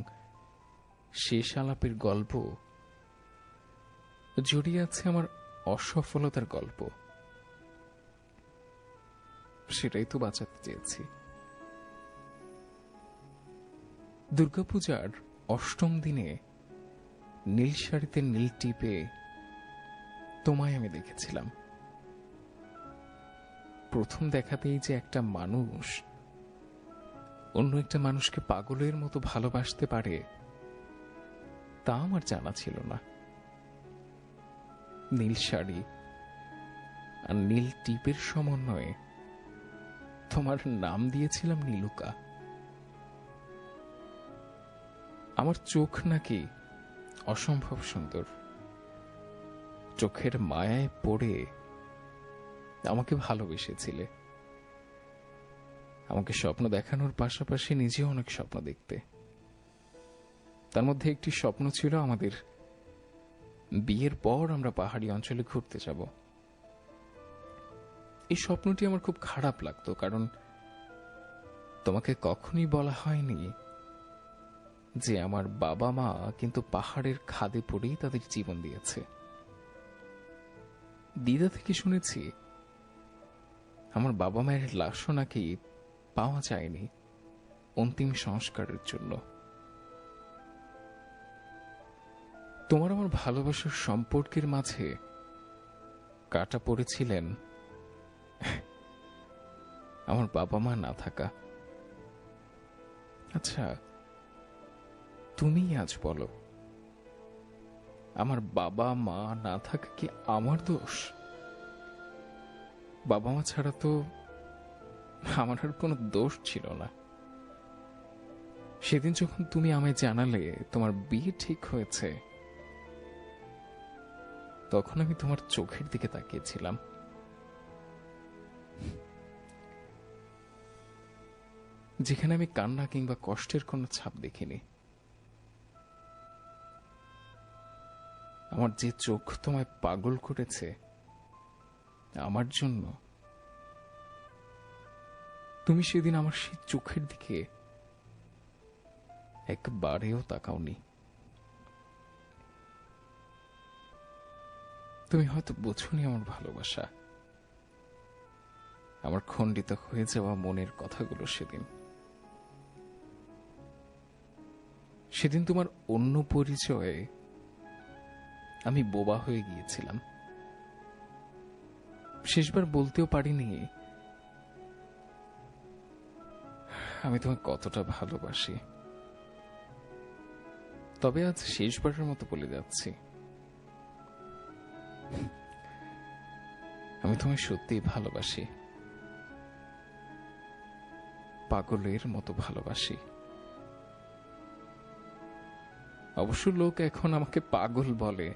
শেষ আলাপের গল্প, জড়িয়ে আছে আমার অসফলতার গল্প। সেটাই তো বাঁচাতে চেয়েছি। দুর্গাপূজার অষ্টম দিনে নীল শাড়িতে নীল টিপে তোমায় আমি দেখেছিলাম। প্রথম দেখাতেই যে একটা মানুষ অন্য একটা মানুষকে পাগলের মতো ভালোবাসতে পারে তা আমার জানা ছিল না। নীল শাড়ি আর নীল টিপের সমন্বয়ে তোমার নাম দিয়েছিলাম নীলুকা। আমার চোখ নাকি অসম্ভব সুন্দর। চোখের মায়ায় পড়ে আমাকে ভালোবেসেছিলে। আমাকে স্বপ্ন দেখানোর পাশাপাশি নিজেও অনেক স্বপ্ন দেখতে। তার মধ্যে একটি স্বপ্ন ছিল আমাদের বিয়ের পর আমরা পাহাড়ি অঞ্চলে ঘুরতে যাব। এই স্বপ্নটি আমার খুব খারাপ লাগতো, কারণ তোমাকে কখনই বলা হয়নি যে আমার বাবা মা কিন্তু পাহাড়ের খাদে পড়েই তাদের জীবন দিয়েছে। দিদা থেকে শুনেছি আমার বাবা মায়ের লাশও নাকি পাওয়া যায়নি অন্তিম সংস্কারের জন্য। তোমার আমার ভালোবাসার সম্পর্কের মাঝে কাটা পড়েছিলেন আমার বাবা মা না থাকা। আচ্ছা, তুমি আজ বলো, আমার বাবা মা না থাকা কি আমার দোষ? বাবা মা ছাড়া তো আমার আর কোনো দোষ ছিল না। সেদিন যখন তুমি আমায় জানালে তোমার বিয়ে ঠিক হয়েছে, তখন আমি তোমার চোখের দিকে তাকিয়েছিলাম। যেখানে আমি কান্না কিংবা কষ্টের কোনো ছাপ দেখিনি। আমার যে চোখ তোমায় পাগল করেছে আমার জন্য, তুমি সেদিন আমার সেই চোখের দিকে একবারেও তাকাওনি। তুমি হয়তো বোঝনি আমার ভালোবাসা, আমার খণ্ডিত হয়ে যাওয়া মনের কথাগুলো। সেদিন তোমার অন্য পরিচয়ে আমি বোবা হয়ে গিয়েছিলাম। শেষবার বলতেও পারিনি আমি তোমায় কতটা ভালোবাসি। তবে আজ শেষবারের মতো বলে যাচ্ছি, আমি তোমায় সত্যিই ভালোবাসি, পাগলের মতো ভালোবাসি। অবশ্য লোক এখন আমাকে পাগল বলে,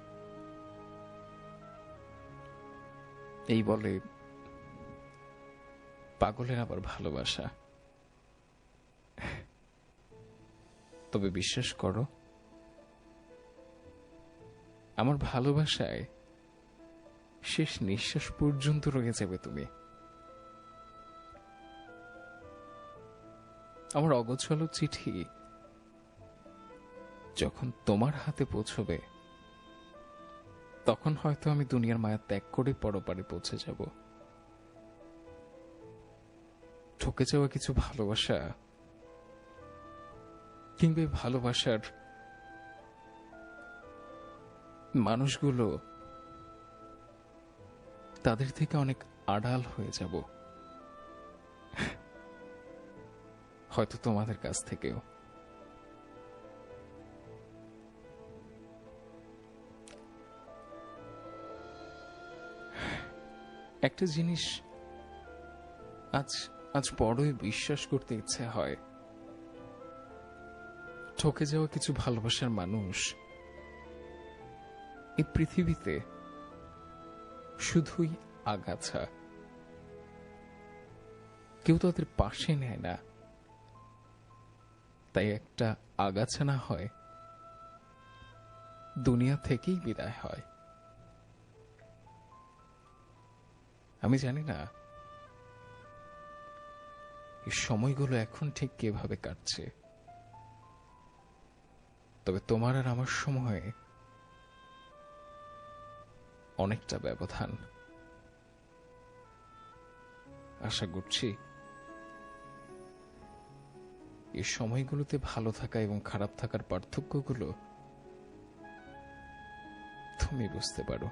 এই বলে পাগলের আবার ভালোবাসা। তবে বিশ্বাস করো, আমার ভালোবাসায় শেষ নিঃশ্বাস পর্যন্ত রয়ে যাবে তুমি। আমার অগোছালো চিঠি যখন তোমার হাতে পৌঁছবে, তখন হয়তো আমি দুনিয়ার মায়া ত্যাগ করে পরপারে পৌঁছে যাব। ঠকে যাওয়া কিছু ভালোবাসা কিংবা ভালোবাসার মানুষগুলো, তাদের থেকে অনেক আড়াল হয়ে যাব, হয়তো তোমাদের কাছ থেকেও। একটা জিনিস আজ আজ বড়ই বিশ্বাস করতে ইচ্ছে হয়, ঠকে যাওয়া কিছু ভালোবাসার মানুষ এই পৃথিবীতে শুধুই আগাছা, কেউ তাদের পাশে নেয় না। তাই একটা আগাছা না হয়, দুনিয়া থেকেই বিদায় হয়। আমি জানি না এই সময়গুলো এখন ঠিক কিভাবে কাটছে, তবে তোমার আর আমার সময়ে অনেকটা ব্যবধান। আশা করছি এই সময়গুলোতে ভালো থাকা এবং খারাপ থাকার পার্থক্যগুলো তুমি বুঝতে পারো।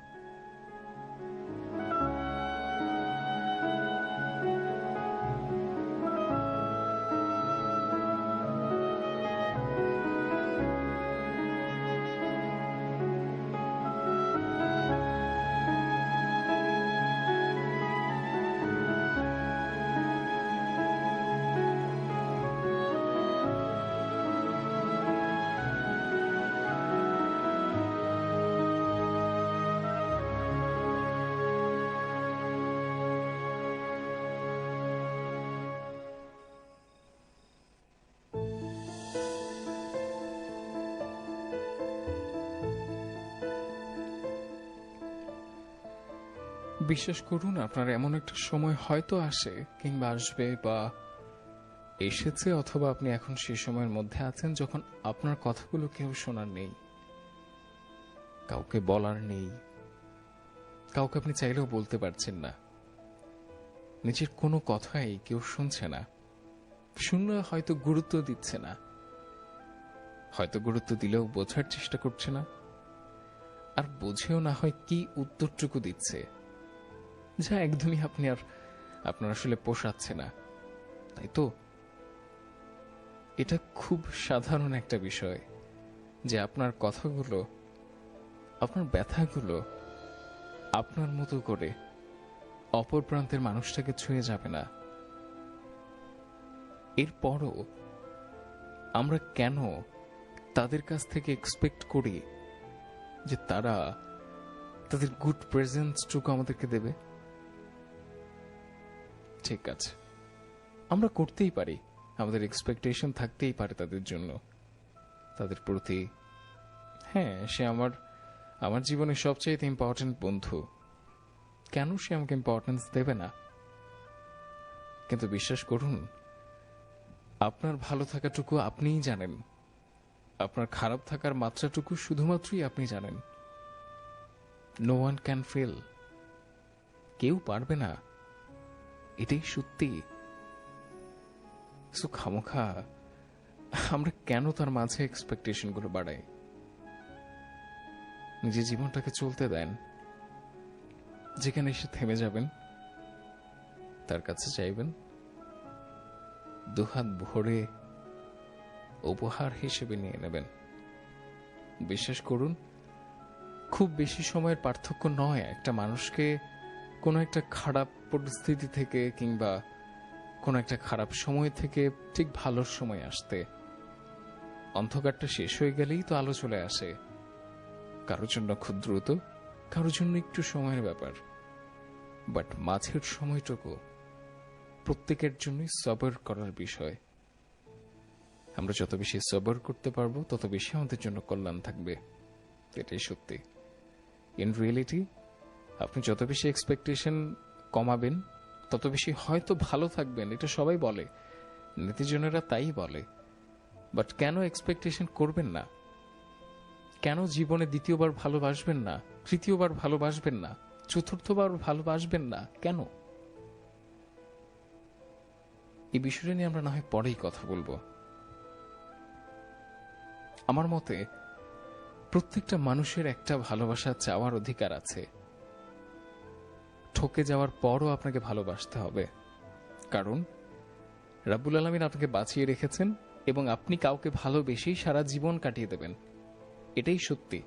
বিশ্বাস করুন, আপনার এমন একটা সময় হয়তো আসে কিংবা আসবে বা এসেছে, অথবা আপনি এখন সেই সময়ের মধ্যে আছেন যখন আপনার কথাগুলো কেউ শোনার নেই, কাউকে বলার নেই, কাউকে আপনি চাইলেও বলতে পারছেন না। নিজের কোনো কথাই কেউ শুনছে না, শুনলে হয়তো গুরুত্ব দিচ্ছে না, হয়তো গুরুত্ব দিলেও বোঝার চেষ্টা করছে না, আর বুঝেও না হয় কি উত্তরটুকু দিচ্ছে যা একদমই আপনার আসলে পোষাচ্ছে না। তাই তো এটা খুব সাধারণ একটা বিষয় যে আপনার কথাগুলো, আপনার ব্যথাগুলো আপনার মতো করে অপর প্রান্তের মানুষটাকে ছুঁয়ে যাবে না। এরপরও আমরা কেন তাদের কাছ থেকে এক্সপেক্ট করি যে তারা তাদের গুড প্রেজেন্সটুকু আমাদেরকে দেবে। ঠিক আছে, আমরা করতেই পারি, আমাদের এক্সপেকটেশন থাকতেই পারে তাদের জন্য, তাদের প্রতি। হ্যাঁ, সে আমার জীবনের সবচেয়ে ইম্পর্টেন্ট বন্ধু, কেন সে আমাকে ইম্পর্টেন্স দেবে না? কিন্তু বিশ্বাস করুন, আপনার ভালো থাকাটুকু আপনিই জানেন, আপনার খারাপ থাকার মাত্রাটুকু শুধুমাত্রই আপনি জানেন। নো ওয়ান ক্যান ফিল, কেউ পারবে না, এটাই সত্যি। সো খামোখা আমরা কেন তার মাঝে এক্সপেকটেশন গুলো বাড়াই? নিজের জীবনটাকে চলতে দেন, যেখানে এসে থেমে যাবেন, তার কাছে চাইবেন, দুহাত ভরে উপহার হিসেবে নিয়ে নেবেন। বিশ্বাস করুন, খুব বেশি সময়ের পার্থক্য নয় একটা মানুষকে কোনো একটা খারাপ পরিস্থিতি থেকে কিংবা কোনো একটা খারাপ সময় থেকে ঠিক ভালো সময় আসতে। অন্ধকারটা শেষ হয়ে গেলেই তো আলো চলে আসে, কারোর জন্য খুব দ্রুত, কারোর জন্য একটু সময়ের ব্যাপার, বাট মাঝের সময়টুকু প্রত্যেকের জন্যই সবর করার বিষয়। আমরা যত বেশি সবর করতে পারবো তত বেশি আমাদের জন্য কল্যাণ থাকবে, এটাই সত্যি। ইন রিয়েলিটি আপনি যত বেশি এক্সপেকটেশন কমাবেন তত বেশি হয়তো ভালো থাকবেন, এটা সবাই বলে, নীতিজনেরা তাই বলে। বাট কেন এক্সপেকটেশন করবেন না? কেন জীবনে দ্বিতীয়বার ভালোবাসবেন না, তৃতীয়বার ভালোবাসবেন না, চতুর্থবার ভালোবাসবেন না? কেন? এই বিষয়টা নিয়ে আমরা না হয় পরেই কথা বলবো। আমার মতে প্রত্যেকটা মানুষের একটা ভালোবাসা চাওয়ার অধিকার আছে। ঠকে যাওয়ার পরও আপনাকে ভালোবাসতে হবে, কারণ রাব্বুল আলামিন আপনাকে বাঁচিয়ে রেখেছেন এবং আপনি কাউকে ভালোবেসেই সারা জীবন কাটিয়ে দেবেন, এটাই সত্যি।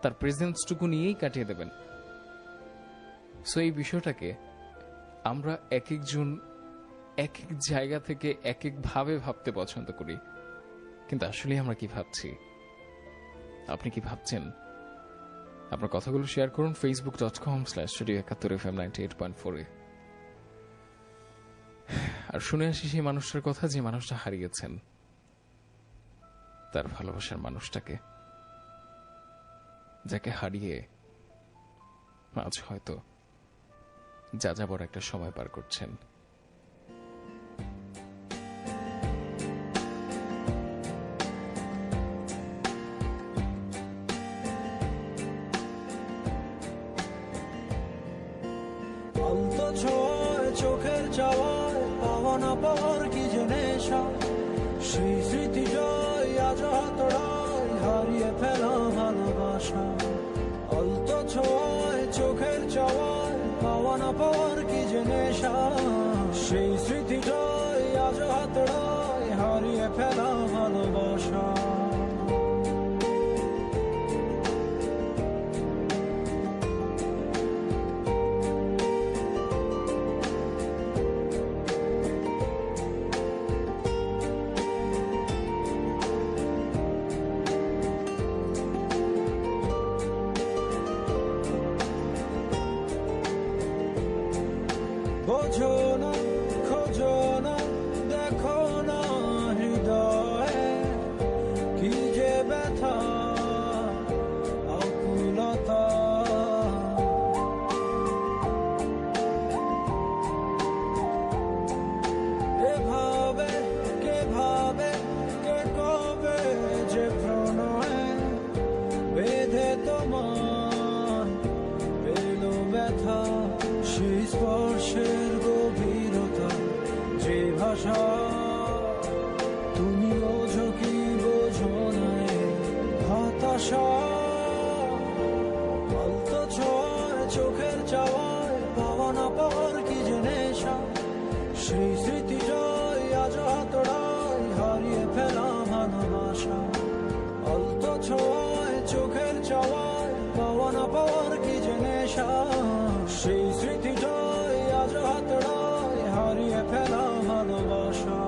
তার প্রেজেন্সটুকু নিয়েই কাটিয়ে দেবেন। সো এই বিষয়টাকে আমরা এক একজন এক এক জায়গা থেকে এক এক ভাবে ভাবতে পছন্দ করি, কিন্তু আসলে আমরা কি ভাবছি? আপনি কি ভাবছেন? আপনার কথাগুলো শেয়ার করুন facebook.com/studio71fm 98.4 আর শুনে আসি সেই মানুষটার কথা যে মানুষটা হারিয়েছেন তার ভালোবাসার মানুষটাকে, যাকে হারিয়ে আজ হয়তো যা যাবার একটা সময় পার করছেন। আলতো ছোঁয়ায় চোখের চাওয়ায় পাওয়া না পাওয়ার কি যে নেশা, সেই স্মৃতি জয় আজ হাতড়ায় হারিয়ে ফেলা ভালোবাসা। আলতো ছোঁয়ায় চোখের চাওয়ায় পাওয়া না পাওয়ার কি যে নেশা, সেই স্মৃতি জয় আজ হাতড়ায় হারিয়ে ফেলা ভালোবাসা। বোঝো না, খোঁজো না, দেখো না হৃদয়ে কি যে ব্যথা আকুলতা। এভাবে কে ভাবে কে কবে যে প্রণয়ে বেঁধে তোমার পেল ব্যথা, সেই স্পর্শের গভীরতা, যে ভাষা তুমি বোঝো কি বোঝো না হতাশা। আলতো ছোঁয়ায় চোখের চাওয়ায় পাওয়া না পাওয়ার কি যে নেশা, সেই স্মৃতি জয় আজ হাতড়ায় হারিয়ে ফেলা ভালোবাসা। আলতো ছোঁয়ায় চোখের চাওয়ায় পাওয়া না পাওয়ার কি যে নেশা, সেই স্মৃতি জয় আজ হাতড়ায় হারিয়ে ফেলা ভালোবাসা।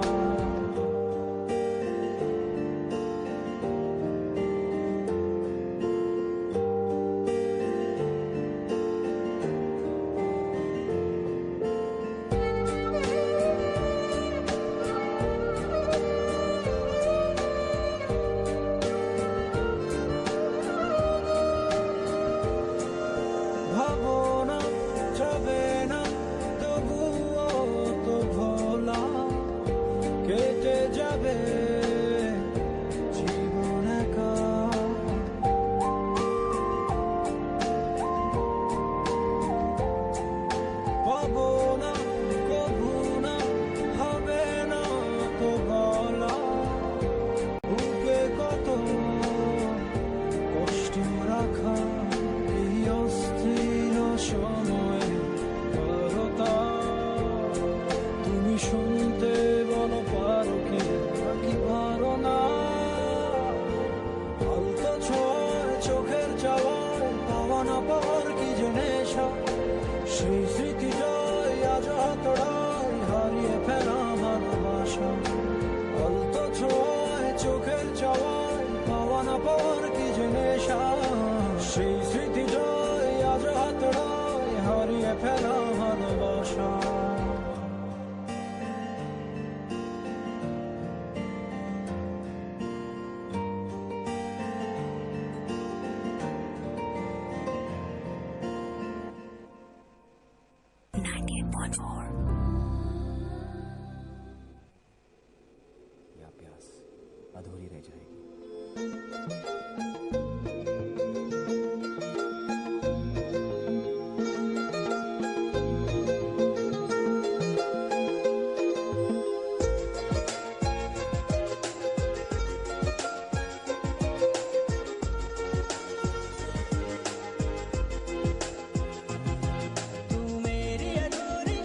সেই স্মৃতি জয় আজ হাতড়ায় হারিয়ে ফেলা ভালোবাসা অল্প ছোঁয়ায় চোখের চাওয়ায় পাওয়া না পাওয়ার কি যে নেশা সেই স্মৃতি জয় আজ হাতড়ায় হারিয়ে ফেলা ভালোবাসা या प्यास अधूरी रह जाएगी। तू मेरी अधूरी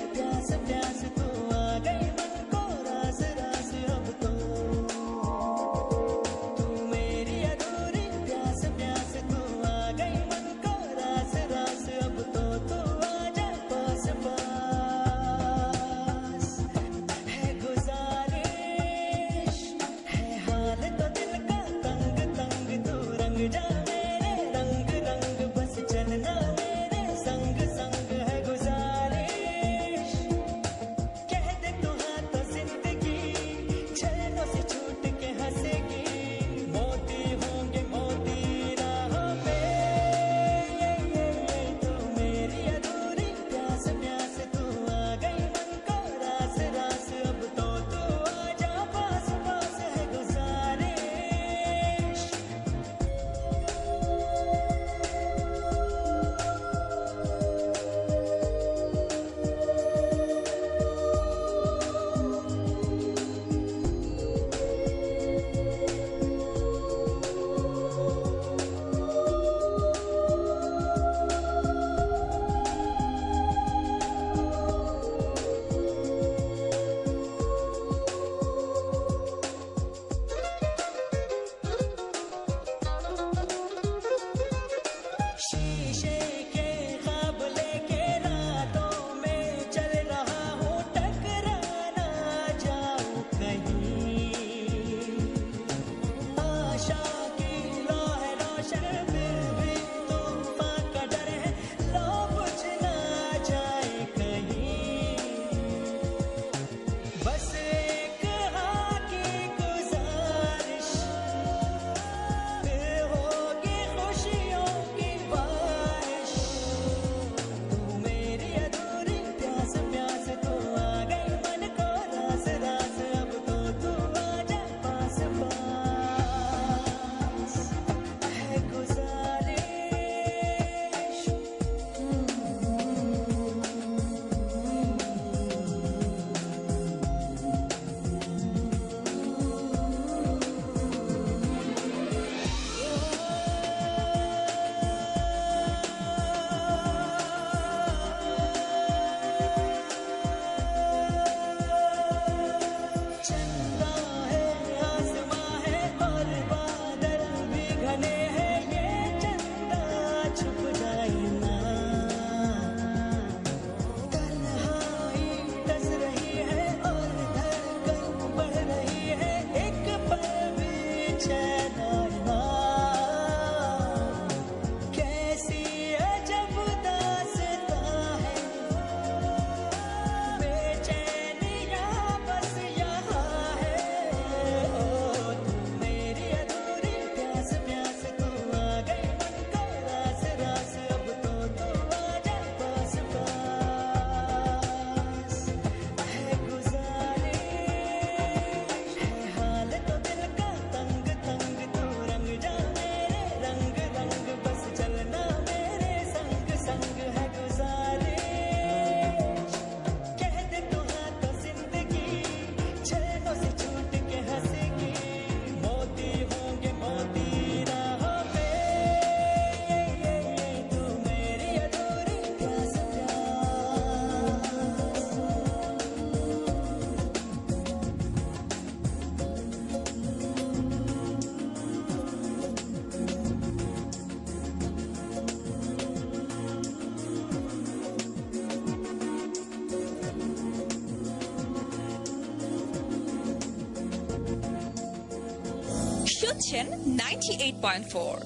শুনছেন 98.4।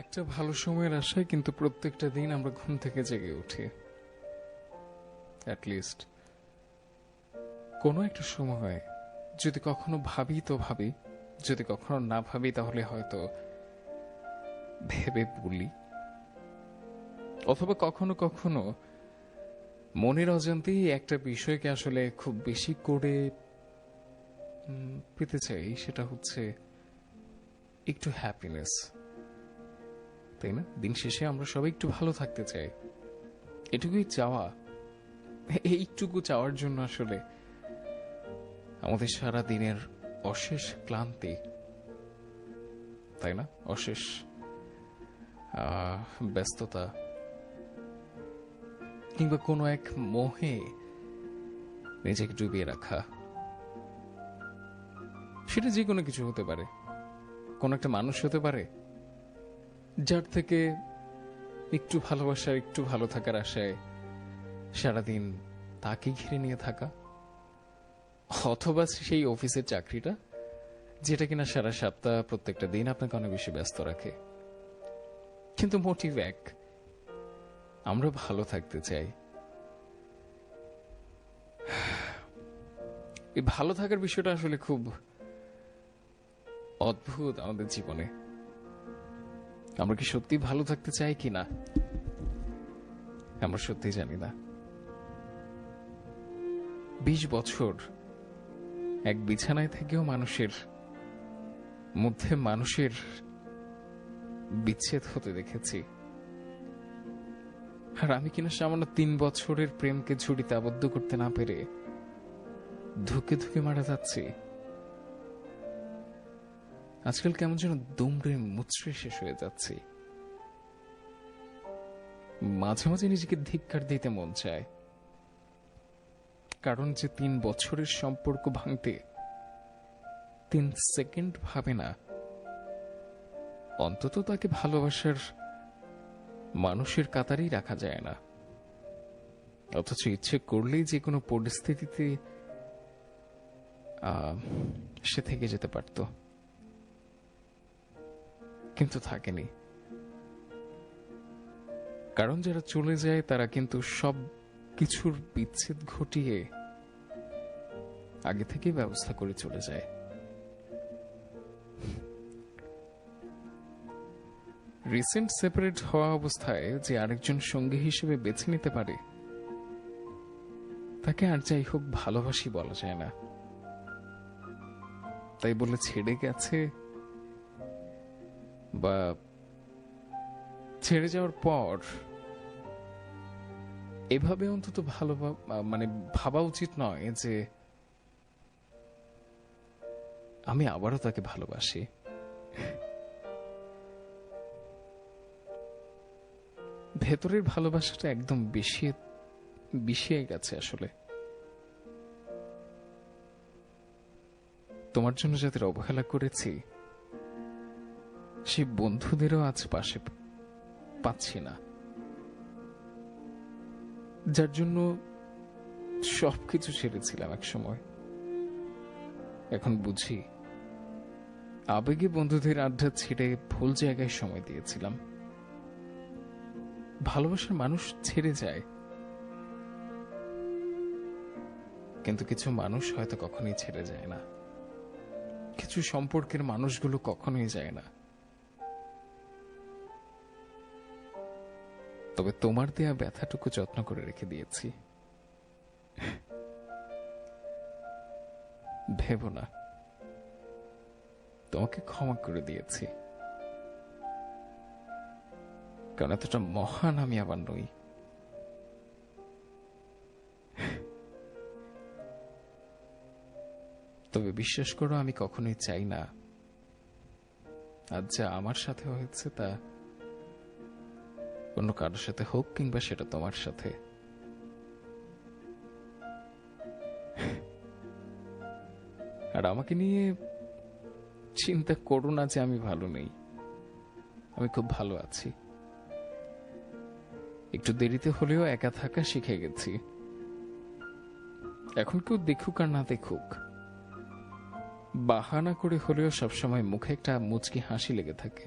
একটা ভালো সময়ের আশায় কিন্তু প্রত্যেকটা দিন আমরা ঘুম থেকে জেগে উঠি। অ্যাটলিস্ট কোনো একটা সময় যদি কখনো ভাবি তো ভাবি, যদি কখনো না ভাবি তাহলে হয়তো ভেবে বলি, অথবা কখনো কখনো মনের অজান্তেই একটা বিষয়কে আসলে খুব বেশি করে পেতে চাই, সেটা হচ্ছে একটু হ্যাপিনেস, তাই না? দিন শেষে আমরা সবাই একটু ভালো থাকতে চাই, এটুকুই চাওয়া। এইটুকু চাওয়ার জন্য আসলে আমাদের সারা দিনের অশেষ ক্লান্তি, তাই না, অশেষ ব্যস্ততা কিংবা কোনো এক মোহে নিজেকে ডুবিয়ে রাখা, সেটা যে কোনো কিছু হতে পারে। কোন একটা মানুষ হতে পারে যার থেকে একটু ভালোবাসার, একটু ভালো থাকার আশায় সারাদিন তাকে ঘিরে নিয়ে থাকা, অথবা সেই অফিসের চাকরিটা যেটা কিনা সারা সপ্তাহ প্রত্যেকটা দিন আপনাকে অনেক বেশি ব্যস্ত রাখে, কিন্তু মোটিভ এক, আমরা ভালো থাকতে চাই। এই ভালো থাকার বিষয়টা আসলে খুব অদ্ভুত আমাদের জীবনে। আমরা কি সত্যি ভালো থাকতে চাই কিনা আমরা সত্যি জানি না। 20 বছর এক বিছানায় থেকেও মানুষের মধ্যে মানুষের বিচ্ছেদ হতে দেখেছি, আর আমি কিনা সামান্য 3 বছরের প্রেমকে ঝুড়িতে আবদ্ধ করতে না পেরে ধুকে ধুকে মারা যাচ্ছি। আজকাল কেমন যেন দুমড়ে মুচড়ে শেষ হয়ে যাচ্ছি। মাঝে মাঝে নিজেকে ধিক্কার দিতে মন চায়, কারণ যে 3 বছরের সম্পর্ক ভাঙতে 3 সেকেন্ড ভাবে না, অন্তত তাকে ভালোবাসার মানুষের কাতারেই রাখা যায় না। অথচ ইচ্ছে করলেই যে কোনো পরিস্থিতিতে সে থেকে যেতে পারত, কিন্তু থাকেনি। কারণ যারা চলে যায় তারা কিন্তু সব কিছুর বিচ্ছেদ ঘটিয়ে আগে থেকেই ব্যবস্থা করে চলে যায়। রিসেন্ট সেপারেট হওয়া অবস্থায় যে আরেকজন সঙ্গী হিসেবে বেছে নিতে পারে, তাকে আর যাই হোক ভালোবাসি বলা যায় না। তাই বলে ছেড়ে গেছে বা ছেড়ে যাওয়ার পর এভাবে অন্তত ভালো মানে ভাবা উচিত নয় যে আমি আবারও তাকে ভালোবাসি। ভেতরের ভালোবাসাটা একদম বিষিয়ে গেছে আসলে। তোমার জন্য যাদের অবহেলা করেছি সেই বন্ধুদেরও আজ পাশে পাচ্ছি না, যার জন্য সবকিছু ছেড়েছিলাম এক সময়। এখন বুঝি আবেগে বন্ধুদের আড্ডা ছেড়ে ভুল জায়গায় সময় দিয়েছিলাম। ভালোবাসার মানুষ ছেড়ে যায়, কিন্তু কিছু মানুষ হয়তো কখনোই ছেড়ে যায় না। কিছু সম্পর্কের মানুষগুলো কখনোই যায় না। তবে তোমার দেয়া ব্যথাটুকু যত্ন করে রেখে দিয়েছি। ভেবো না, তোমাকে ক্ষমা করে দিয়েছি, কারণ এতটা মহান আমি আবার নই। তবে বিশ্বাস করো, আমি কখনোই চাই না আজ যা আমার সাথে হয়েছে তা অন্য কারোর সাথে হোক, কিংবা সেটা তোমার সাথে। আর আমাকে নিয়ে চিন্তা করো না যে আমি ভালো নেই, আমি খুব ভালো আছি। একটু দেরিতে হলেও একা থাকা শিখে গেছি। এখন কেউ দেখুক আর না দেখুক, বাহানা করে হলেও সবসময় মুখে একটা মুচকি হাসি লেগে থাকে।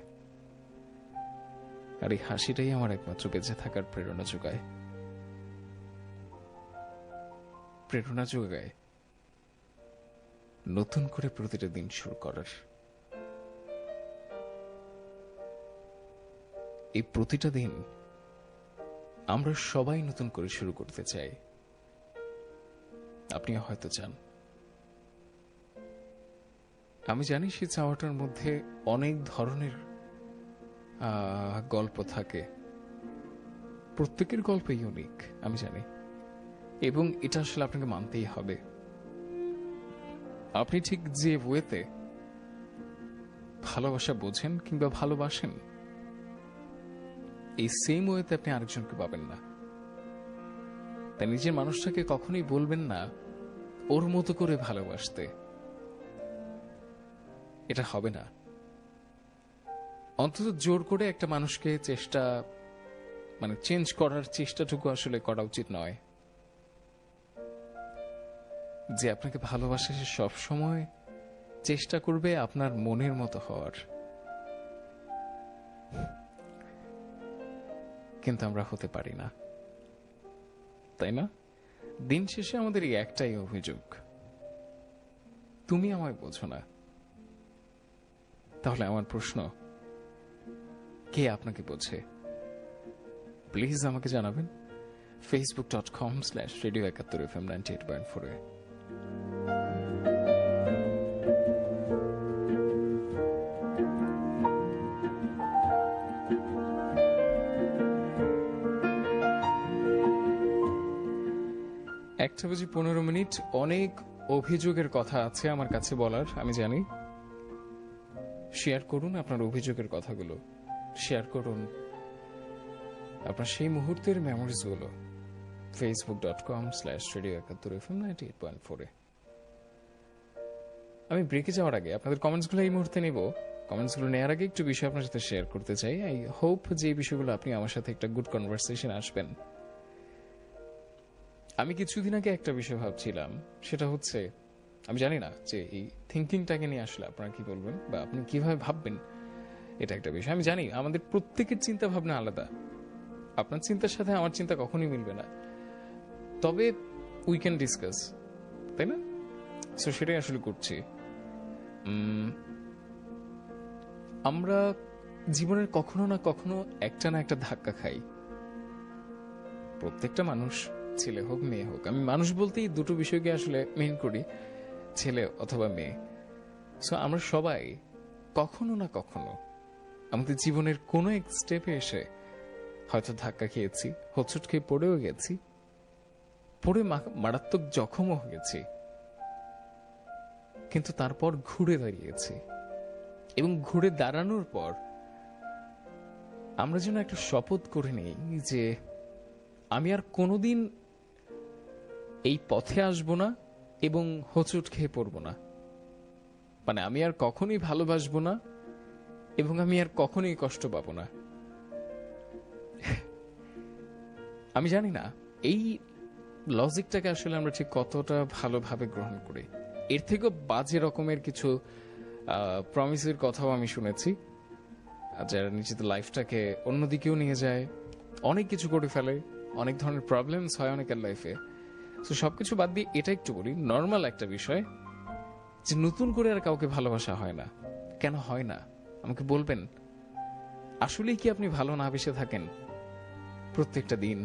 আর এই হাসিটাই আমার একমাত্র বেঁচে থাকার প্রেরণা যোগায়। প্রেরণা যোগায় নতুন করে প্রতিটা দিন শুরু করার। এই প্রতিটা দিন আমরা সবাই নতুন করে শুরু করতে চাই। আপনিও হয়তো চান। আমি জানি সেই চাওয়াটার মধ্যে অনেক ধরনের গল্প থাকে, প্রত্যেকের গল্প ইউনিক, আমি জানি, এবং এটা আসলে আপনাকে মানতেই হবে। আপনি ঠিক যে ওয়েতে ভালোবাসা বোঝেন কিংবা ভালোবাসেন, এই সেম ওয়েতে আপনি আরেকজনকে পাবেন না। তাই নিজের মানুষটাকে কখনোই বলবেন না ওর মতো করে ভালোবাসতে, এটা হবে না। অন্তত জোর করে একটা মানুষকে চেঞ্জ করার চেষ্টাটুকু আসলে করা উচিত নয়। যে আপনাকে ভালোবাসে সে সব সময় চেষ্টা করবে আপনার মনের মতো হওয়ার, কিন্তু আমরা হতে পারি না, তাই না? দিন শেষে আমাদের এই একটাই অভিযোগ, তুমি আমায় বোঝো না। তাহলে আমার প্রশ্ন, কে আপনাকে বোঝে? প্লিজ আমাকে জানাবেন facebook.com/radio71fm 98.4 এ। একটা বাজে 15 মিনিট। অনেক অভিযোগের কথা আছে আমার কাছে বলার, আমি জানি। শেয়ার করুন আপনার অভিযোগের কথাগুলো, শেয়ার করুন আপনার সেই মুহূর্তের মেমোরিজ গুলো facebook.com/radio71fm 98.4 এ। আমি ব্রেকে যাওয়ার আগে আপনাদের কমেন্টসগুলো এই মুহূর্তে নেব। কমেন্টসগুলো নেওয়ার আগে একটু বিষয় আপনার সাথে শেয়ার করতে চাই। আই হোপ যে এই বিষয়গুলো আপনি আমার সাথে একটা গুড কনভারসেশন আসবেন। আমি কিছুদিন আগে একটা বিষয় ভাবছিলাম, সেটা হচ্ছে, আমি জানি না যে এই থিঙ্কিংটাকে নিয়ে আসলে আপনারা কি বলবেন বা আপনি কিভাবে ভাববেন, এটা একটা বিষয়। আমি জানি আমাদের প্রত্যেকের চিন্তা ভাবনা আলাদা, আপনার চিন্তার সাথে আমার চিন্তা কখনোই মিলবে না, তবে উই ক্যান ডিসকাস, তাই না? সো সেটাই আসলে করছি। আমরা জীবনের কখনো না কখনো একটা না একটা ধাক্কা খাই, প্রত্যেকটা মানুষ, ছেলে হোক মেয়ে হোক। আমি মানুষ বলতেই দুটো বিষয়কে আসলে মেইন করি, ছেলে অথবা মেয়ে। সো আমরা সবাই কখনো না কখনো আমাদের জীবনের কোনো এক স্টেপে এসে হয়তো ধাক্কা খেয়েছি, হোঁচট খেয়ে পড়েও গেছি, পড়ে মারাত্মক জখমও হয়েছি, কিন্তু তারপর ঘুরে দাঁড়িয়েছি। এবং ঘুরে দাঁড়ানোর পর আমরা যেন একটা শপথ করে নিই যে আমি আর কোনোদিন এই পথে আসব না এবং হোঁচট খেয়ে পড়ব না। মানে আমি আর কখনোই ভালোবাসবো না এবং আমি আর কখনোই কষ্ট পাবো না। আমি জানি না এই লজিকটাকে আসলে আমরা ঠিক কতটা ভালোভাবে গ্রহণ করি। এর থেকেও বাজে রকমের কিছু প্রমিসের কথাও আমি শুনেছি, যারা নিজেদের লাইফটাকে অন্যদিকেও নিয়ে যায়, অনেক কিছু করে ফেলে, অনেক ধরনের প্রবলেমস হয় অনেকের লাইফে। তো সবকিছু বাদ দিয়ে এটা একটু বলি, নর্মাল একটা বিষয় যে নতুন করে আর কাউকে ভালোবাসা হয় না। কেন হয় না আমাকে বলবেন? আসলেই কি আপনি ভালো না বেসে থাকেন? প্রত্যেকটা দিন,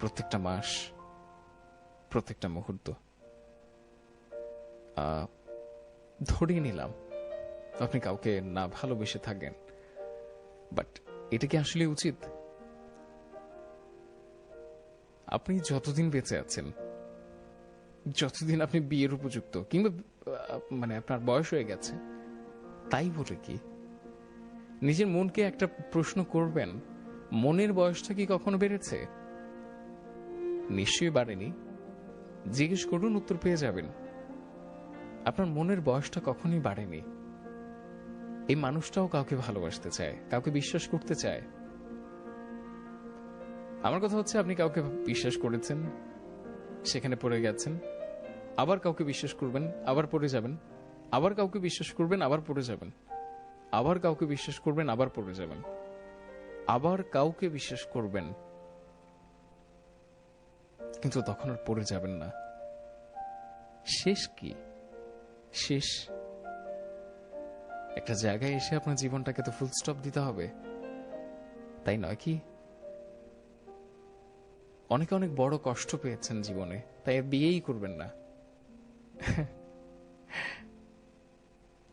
প্রত্যেকটা মাস, প্রত্যেকটা মুহূর্ত। ধরিয়ে নিলাম আপনি কাউকে না ভালোবেসে থাকেন, বাট এটা কি আসলে উচিত? আপনি যতদিন বেঁচে আছেন, যতদিন আপনি বিয়ের উপযুক্ত, কিংবা মানে আপনার বয়স হয়ে গেছে, তাই বলে কি নিজের মনকে একটা প্রশ্ন করবেন, মনের বয়সটা কি কখনো বেড়েছে? নিশ্চয়ই বাড়েনি। জিজ্ঞেস করুন, উত্তর পেয়ে যাবেন। আপনার মনের বয়সটা কখনোই বাড়েনি। এই মানুষটাও কাউকে ভালোবাসতে চায়, কাউকে বিশ্বাস করতে চায়। আমার কথা হচ্ছে, আপনি কাউকে বিশ্বাস করেছেন, সেখানে পড়ে গেছেন, আবার কাউকে বিশ্বাস করবেন, আবার পড়ে যাবেন, আবার কাউকে বিশ্বাস করবেন, আবার পড়ে যাবেন, আবার কাউকে বিশ্বাস করবেন, আবার পড়ে যাবেন, আবার কাউকে বিশ্বাস করবেন, কিন্তু তখন আর পড়ে যাবেন না। শেষ কি? শেষ একটা জায়গায় এসে আপনার জীবনটাকে তো ফুল স্টপ দিতে হবে, তাই নয় কি? অনেকে অনেক বড় কষ্ট পেয়েছেন জীবনে, তাই আর বিয়েই করবেন না।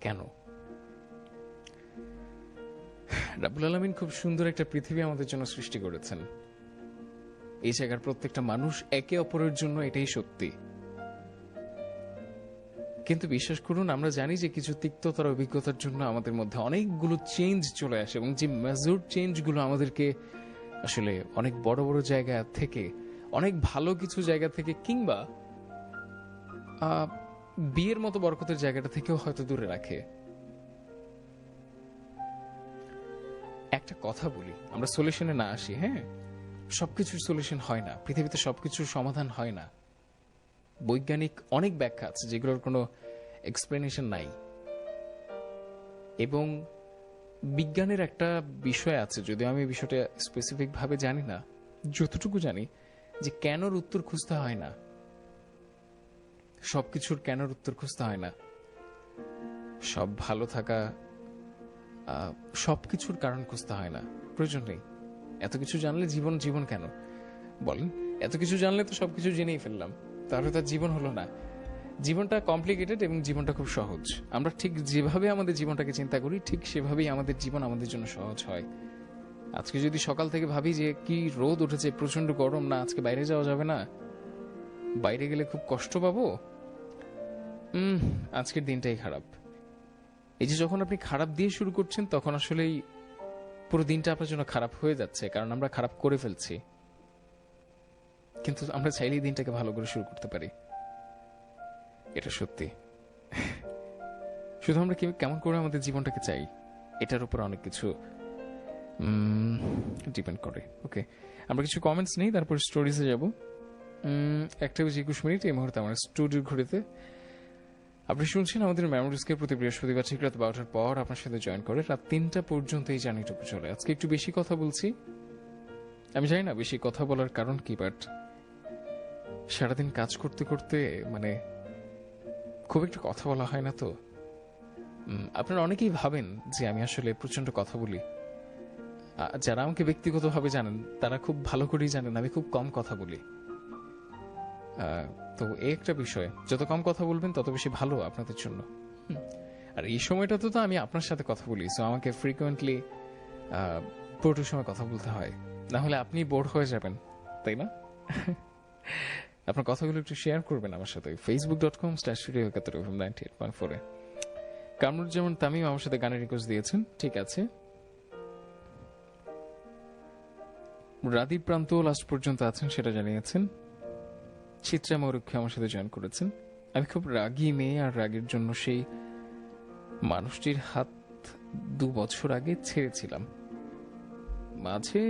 কেন? রাব্বুল আলামিন খুব সুন্দর একটা পৃথিবী আমাদের জন্য সৃষ্টি করেছেন। এই জায়গার প্রত্যেকটা মানুষ একে অপরের জন্য, এটাই সত্যি। কিন্তু বিশ্বাস করুন, আমরা জানি যে কিছু তিক্ততার অভিজ্ঞতার জন্য আমাদের মধ্যে অনেকগুলো চেঞ্জ চলে আসে, এবং যে মেজর চেঞ্জগুলো আমাদেরকে আসলে অনেক বড় বড় জায়গা থেকে, অনেক ভালো কিছু জায়গা থেকে, কিংবা বিয়ের মতো বরকতের জায়গাটা থেকেও হয়তো দূরে রাখে। একটা কথা বলি, আমরা সলিউশনে না আসি। হ্যাঁ, সবকিছুর সলিউশন হয় না, পৃথিবীতে সবকিছুর সমাধান হয় না। বৈজ্ঞানিক অনেক ব্যাখ্যা আছে যেগুলোর কোনো এক্সপ্লেনেশন নাই, এবং বিজ্ঞানের একটা বিষয় আছে, যদিও আমি বিষয়টা স্পেসিফিক ভাবে জানি না, যতটুকু জানি যে কেনর উত্তর খুঁজতে হয় না, সবকিছুর কেনর উত্তর খুঁজতে হয় না। সব ভালো থাকা, সবকিছুর কারণ খুঁজতে হয় না, প্রয়োজন নেই। এত কিছু জানলে জীবন জীবন কেন বলেন? এত কিছু জানলে তো সবকিছু জেনেই ফেললাম, তাহলে তার জীবন হলো না। জীবনটা কমপ্লিকেটেড এবং জীবনটা খুব সহজ। আমরা ঠিক যেভাবে আমাদের জীবনটাকে চিন্তা করি, ঠিক সেভাবেই আমাদের জীবন আমাদের জন্য সহজ হয়। আজকে যদি সকাল থেকে ভাবি যে কি রোদ উঠেছে, প্রচন্ড গরম, না আজকে বাইরে যাওয়া যাবে না, বাইরে গেলে খুব কষ্ট পাবো, আজকের দিনটাই খারাপ। এই যে যখন আপনি খারাপ দিয়ে শুরু করছেন, তখন আসলেই পুরো দিনটা আপনার জন্য খারাপ হয়ে যাচ্ছে, কারণ আমরা খারাপ করে ফেলছি। কিন্তু আমরা চাইলেই দিনটাকে ভালো করে শুরু করতে পারি, এটা সত্যি। শুধু আমরা কেমন করে আমাদের জীবনটাকে চাই, এটার উপর অনেক কিছু ডিপেন্ড করে। ওকে, আমরা কিছু কমেন্টস নেই, তারপর স্টোরিজে যাব। 1:21 এই মুহূর্তে আমার স্টুডিওর ঘড়িতে। আপনি শুনছেন আমাদের মেমোরিজকে প্রতি বৃহস্পতিবার ঠিক রাত 12টার পর আপনার সাথে জয়েন করে রাত 3টা পর্যন্ত এই জার্নিটুকু চলে। আজকে একটু বেশি কথা বলছি, আমি জানি না বেশি কথা বলার কারণ কি, বাট সারাদিন কাজ করতে করতে মানে খুব একটা কথা বলা হয় না তো। আপনারা অনেকেই ভাবেন যে আমি আসলে প্রচন্ড কথা বলি। যারা আমাকে ব্যক্তিগতভাবে জানেন তারা খুব ভালো করেই জানেন আমি খুব কম কথা বলি। তো এই একটা বিষয়, যত কম কথা বলবেন তত বেশি ভালো আপনাদের জন্য। আর এই সময়টাতে তো আমি আপনার সাথে কথা বলি, সো আমাকে ফ্রিকুয়েন্টলি প্রচুর সময় কথা বলতে হয়, না হলে আপনি বোর হয়ে যাবেন, তাই না? আপনার কথাগুলো একটু শেয়ার করবেন আমার সাথে facebook.com/studio98.4 কামরুজ্জামান তামিম আমার সাথে গানের রিকোয়েস্ট দিয়েছেন। ঠিক আছে, রাদীপ প্রান্ত লাস্ট পর্যন্ত আছেন সেটা জানিয়েছেন। চিত্রা মৌরক্ষী আমার সাথে জয়েন করেছেন। আমি খুব রাগী মেয়ে, আর রাগের জন্য সেই মানুষটির হাত 2 বছর আগে ছেড়েছিলাম। মাঝে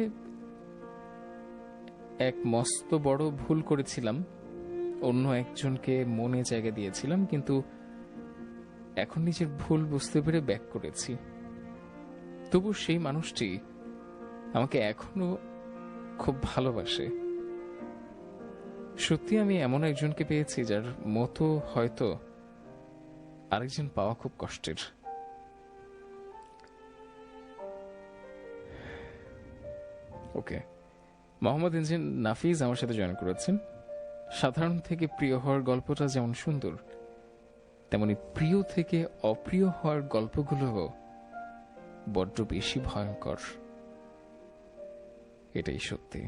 এক মস্ত বড় ভুল করেছিলাম, অন্য একজনকে মনে জায়গা দিয়েছিলাম, কিন্তু এখন নিজের ভুল বুঝতে পেরে ব্যাক করেছি। তবু সেই মানুষটি আমাকে এখনো খুব ভালোবাসে। সত্যি আমি এমন একজনকে পেয়েছি যার মতো হয়তো আরেকজন পাওয়া খুব কষ্টের। ওকে, মোহাম্মদ ইনজিন নাফিজ আমার সাথে জয়েন করেছেন। সাধারণ থেকে প্রিয় হওয়ার গল্পটা যেমন সুন্দর, তেমনি প্রিয় থেকে অপ্রিয় হওয়ার গল্পগুলো বড্ড বেশি ভয়ঙ্কর। এটাই সত্যি।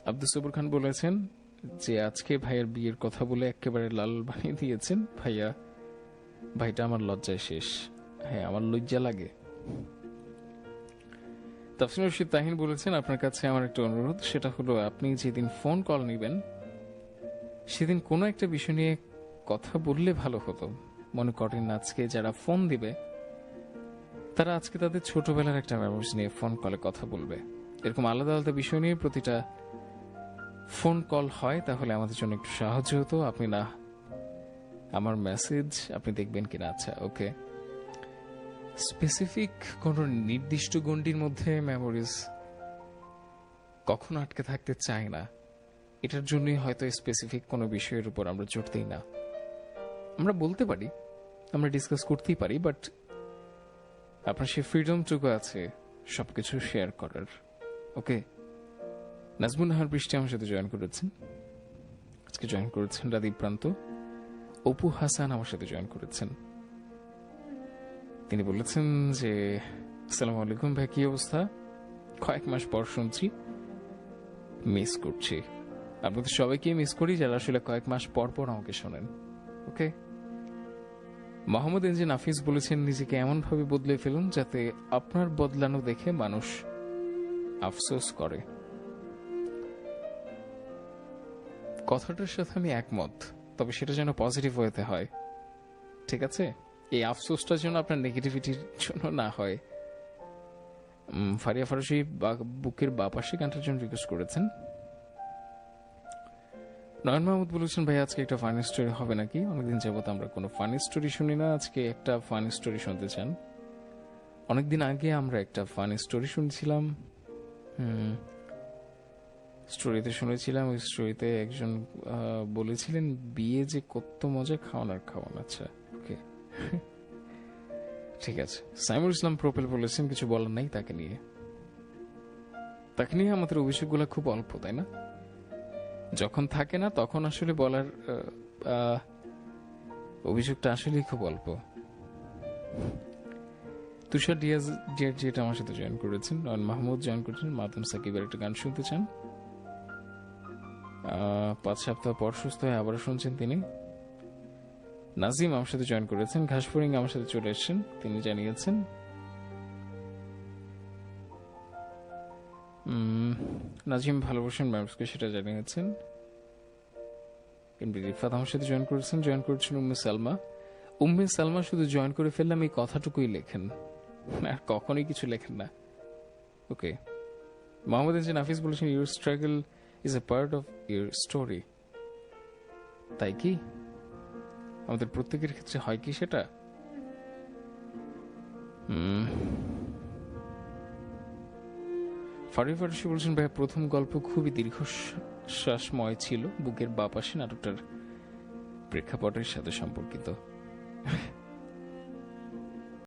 আব্দুল সবুর খান বলেছেন যে আজকে ভাইয়ের বিয়ের কথা বলে একেবারে লাল বানিয়ে দিয়েছেন। ভাইটা আমার লজ্জায় শেষ। হ্যাঁ, আমার লজ্জা লাগে। তাফসির রশিদ তাহিন বলেছেন আপনার কাছে আমার একটা অনুরোধ, সেটা হলো আপনি যেদিন ফোন কল নেবেন সেদিন কোনো একটা বিষয় নিয়ে কথা বললে ভালো হতো। মনে করেন আজকে যারা ফোন দিবে তারা আজকে তাদের ছোটবেলার একটা মেমোরিজ নিয়ে ফোন কলে কথা বলবে। এরকম আলাদা আলাদা বিষয় নিয়ে প্রতিটা ফোন কল হয়, তাহলে আমাদের জন্য একটু সাহায্য হতো। আপনি না আমার মেসেজ আপনি দেখবেন কিনা? আচ্ছা, ওকে। স্পেসিফিক কোনো নির্দিষ্ট গণ্ডির মধ্যে মেমোরিজ কখনো আটকে থাকতে চায় না। এটার জন্যই হয়তো স্পেসিফিক কোনো বিষয়ের উপর আমরা জোর দিই না। আমরা বলতে পারি, আমরা ডিসকাস করতেই পারি, বাট আপনার সেই ফ্রিডমটুকু আছে সবকিছু শেয়ার করার। ওকে। নাজমুন নাহার বৃষ্টি আমার সাথে জয়েন করেছেন। আজকে জয়েন করেছেন রাদীপ প্রান্ত। অপু হাসান আমার সাথে জয়েন করেছেন। তিনি বলেছেন যে আসসালামু আলাইকুম ভাই, কি অবস্থা? কয়েক মাস পর শুনছি, মিস করছি। আপনাদের সবাইকে মিস করি যারা আসলে কয়েক মাস পর পর আমাকে শোনেন। ওকে। মোহাম্মদ ইনজিন নাফিজ বলেছেন নিজেকে এমন ভাবে বদলে ফেলুন যাতে আপনার বদলানো দেখে মানুষ আফসোস করে। কথাটার সাথে আমি একমত, তবে সেটা যেন পজিটিভ ওয়েতে হয়। ঠিক আছে? এই আফসোসটা যেন আপনার নেগেটিভিটির জন্য না হয়। ফারিয়া ফারুসি বুকের বা পাশে গানটার জন্য রিকোয়েস্ট করেছেন। নয়ন মাহমুদ বলেছেন ভাই আজকে একটা ফানি স্টোরি হবে নাকি? অনেকদিন যাবত আমরা কোনো ফানি স্টোরি শুনি না, আজকে একটা ফানি স্টোরি শুনতে চান? অনেকদিন আগে আমরা একটা ফানি স্টোরি শুনছিলাম। স্টোরিতে শুনেছিলাম, ওই স্টোরিতে একজন বলেছিলেন বিয়ে যে কত মজা, খাওয়ান আর খাওয়ান। আচ্ছা, ওকে। ঠিক আছে। সাইমুল ইসলাম প্রোপেল বলেছেন কিছু বলার নাই তাকে নিয়ে। আমাদের অভিযোগগুলো খুব অল্প, তাই না? যখন থাকে না তখন আসলে বলার অভিযোগটা আসলেই খুব অল্প। তুষার ডিয়াজ যেটা আমার সাথে জয়েন করেছেন। নয়ন মাহমুদ জয়েন করেছেন। মাদাম সাকিবের একটা গান শুনতে চান। 5 সপ্তাহ পর সুস্থ হয়ে আবারও শুনছেন তিনি। নাজিম আমার সাথে জয়েন করেছেন। ঘাসফড়িং আমার সাথে চলে এসেছেন, তিনি জানিয়েছেন। নাজিম ভালোবাসেন মানুষকে, সেটা জানিয়েছেন। রিফাত আমার সাথে জয়েন করেছেন উম্মে সালমা শুধু জয়েন করে ফেললাম এই কথাটুকুই লেখেন, আর কখনোই কিছু লেখেন না। ওকে। মোহাম্মদ ইনজিন নাফিস বলেছেন your struggle is a part of your story. তাই কি আমাদের প্রত্যেকের ক্ষেত্রে হয় কি সেটা? ফারুসি বলছেন ভাই প্রথম গল্প খুবই দীর্ঘশ্বাসময় ছিল। বুকের বাঁ পাশে নাটকটার প্রেক্ষাপটের সাথে সম্পর্কিত।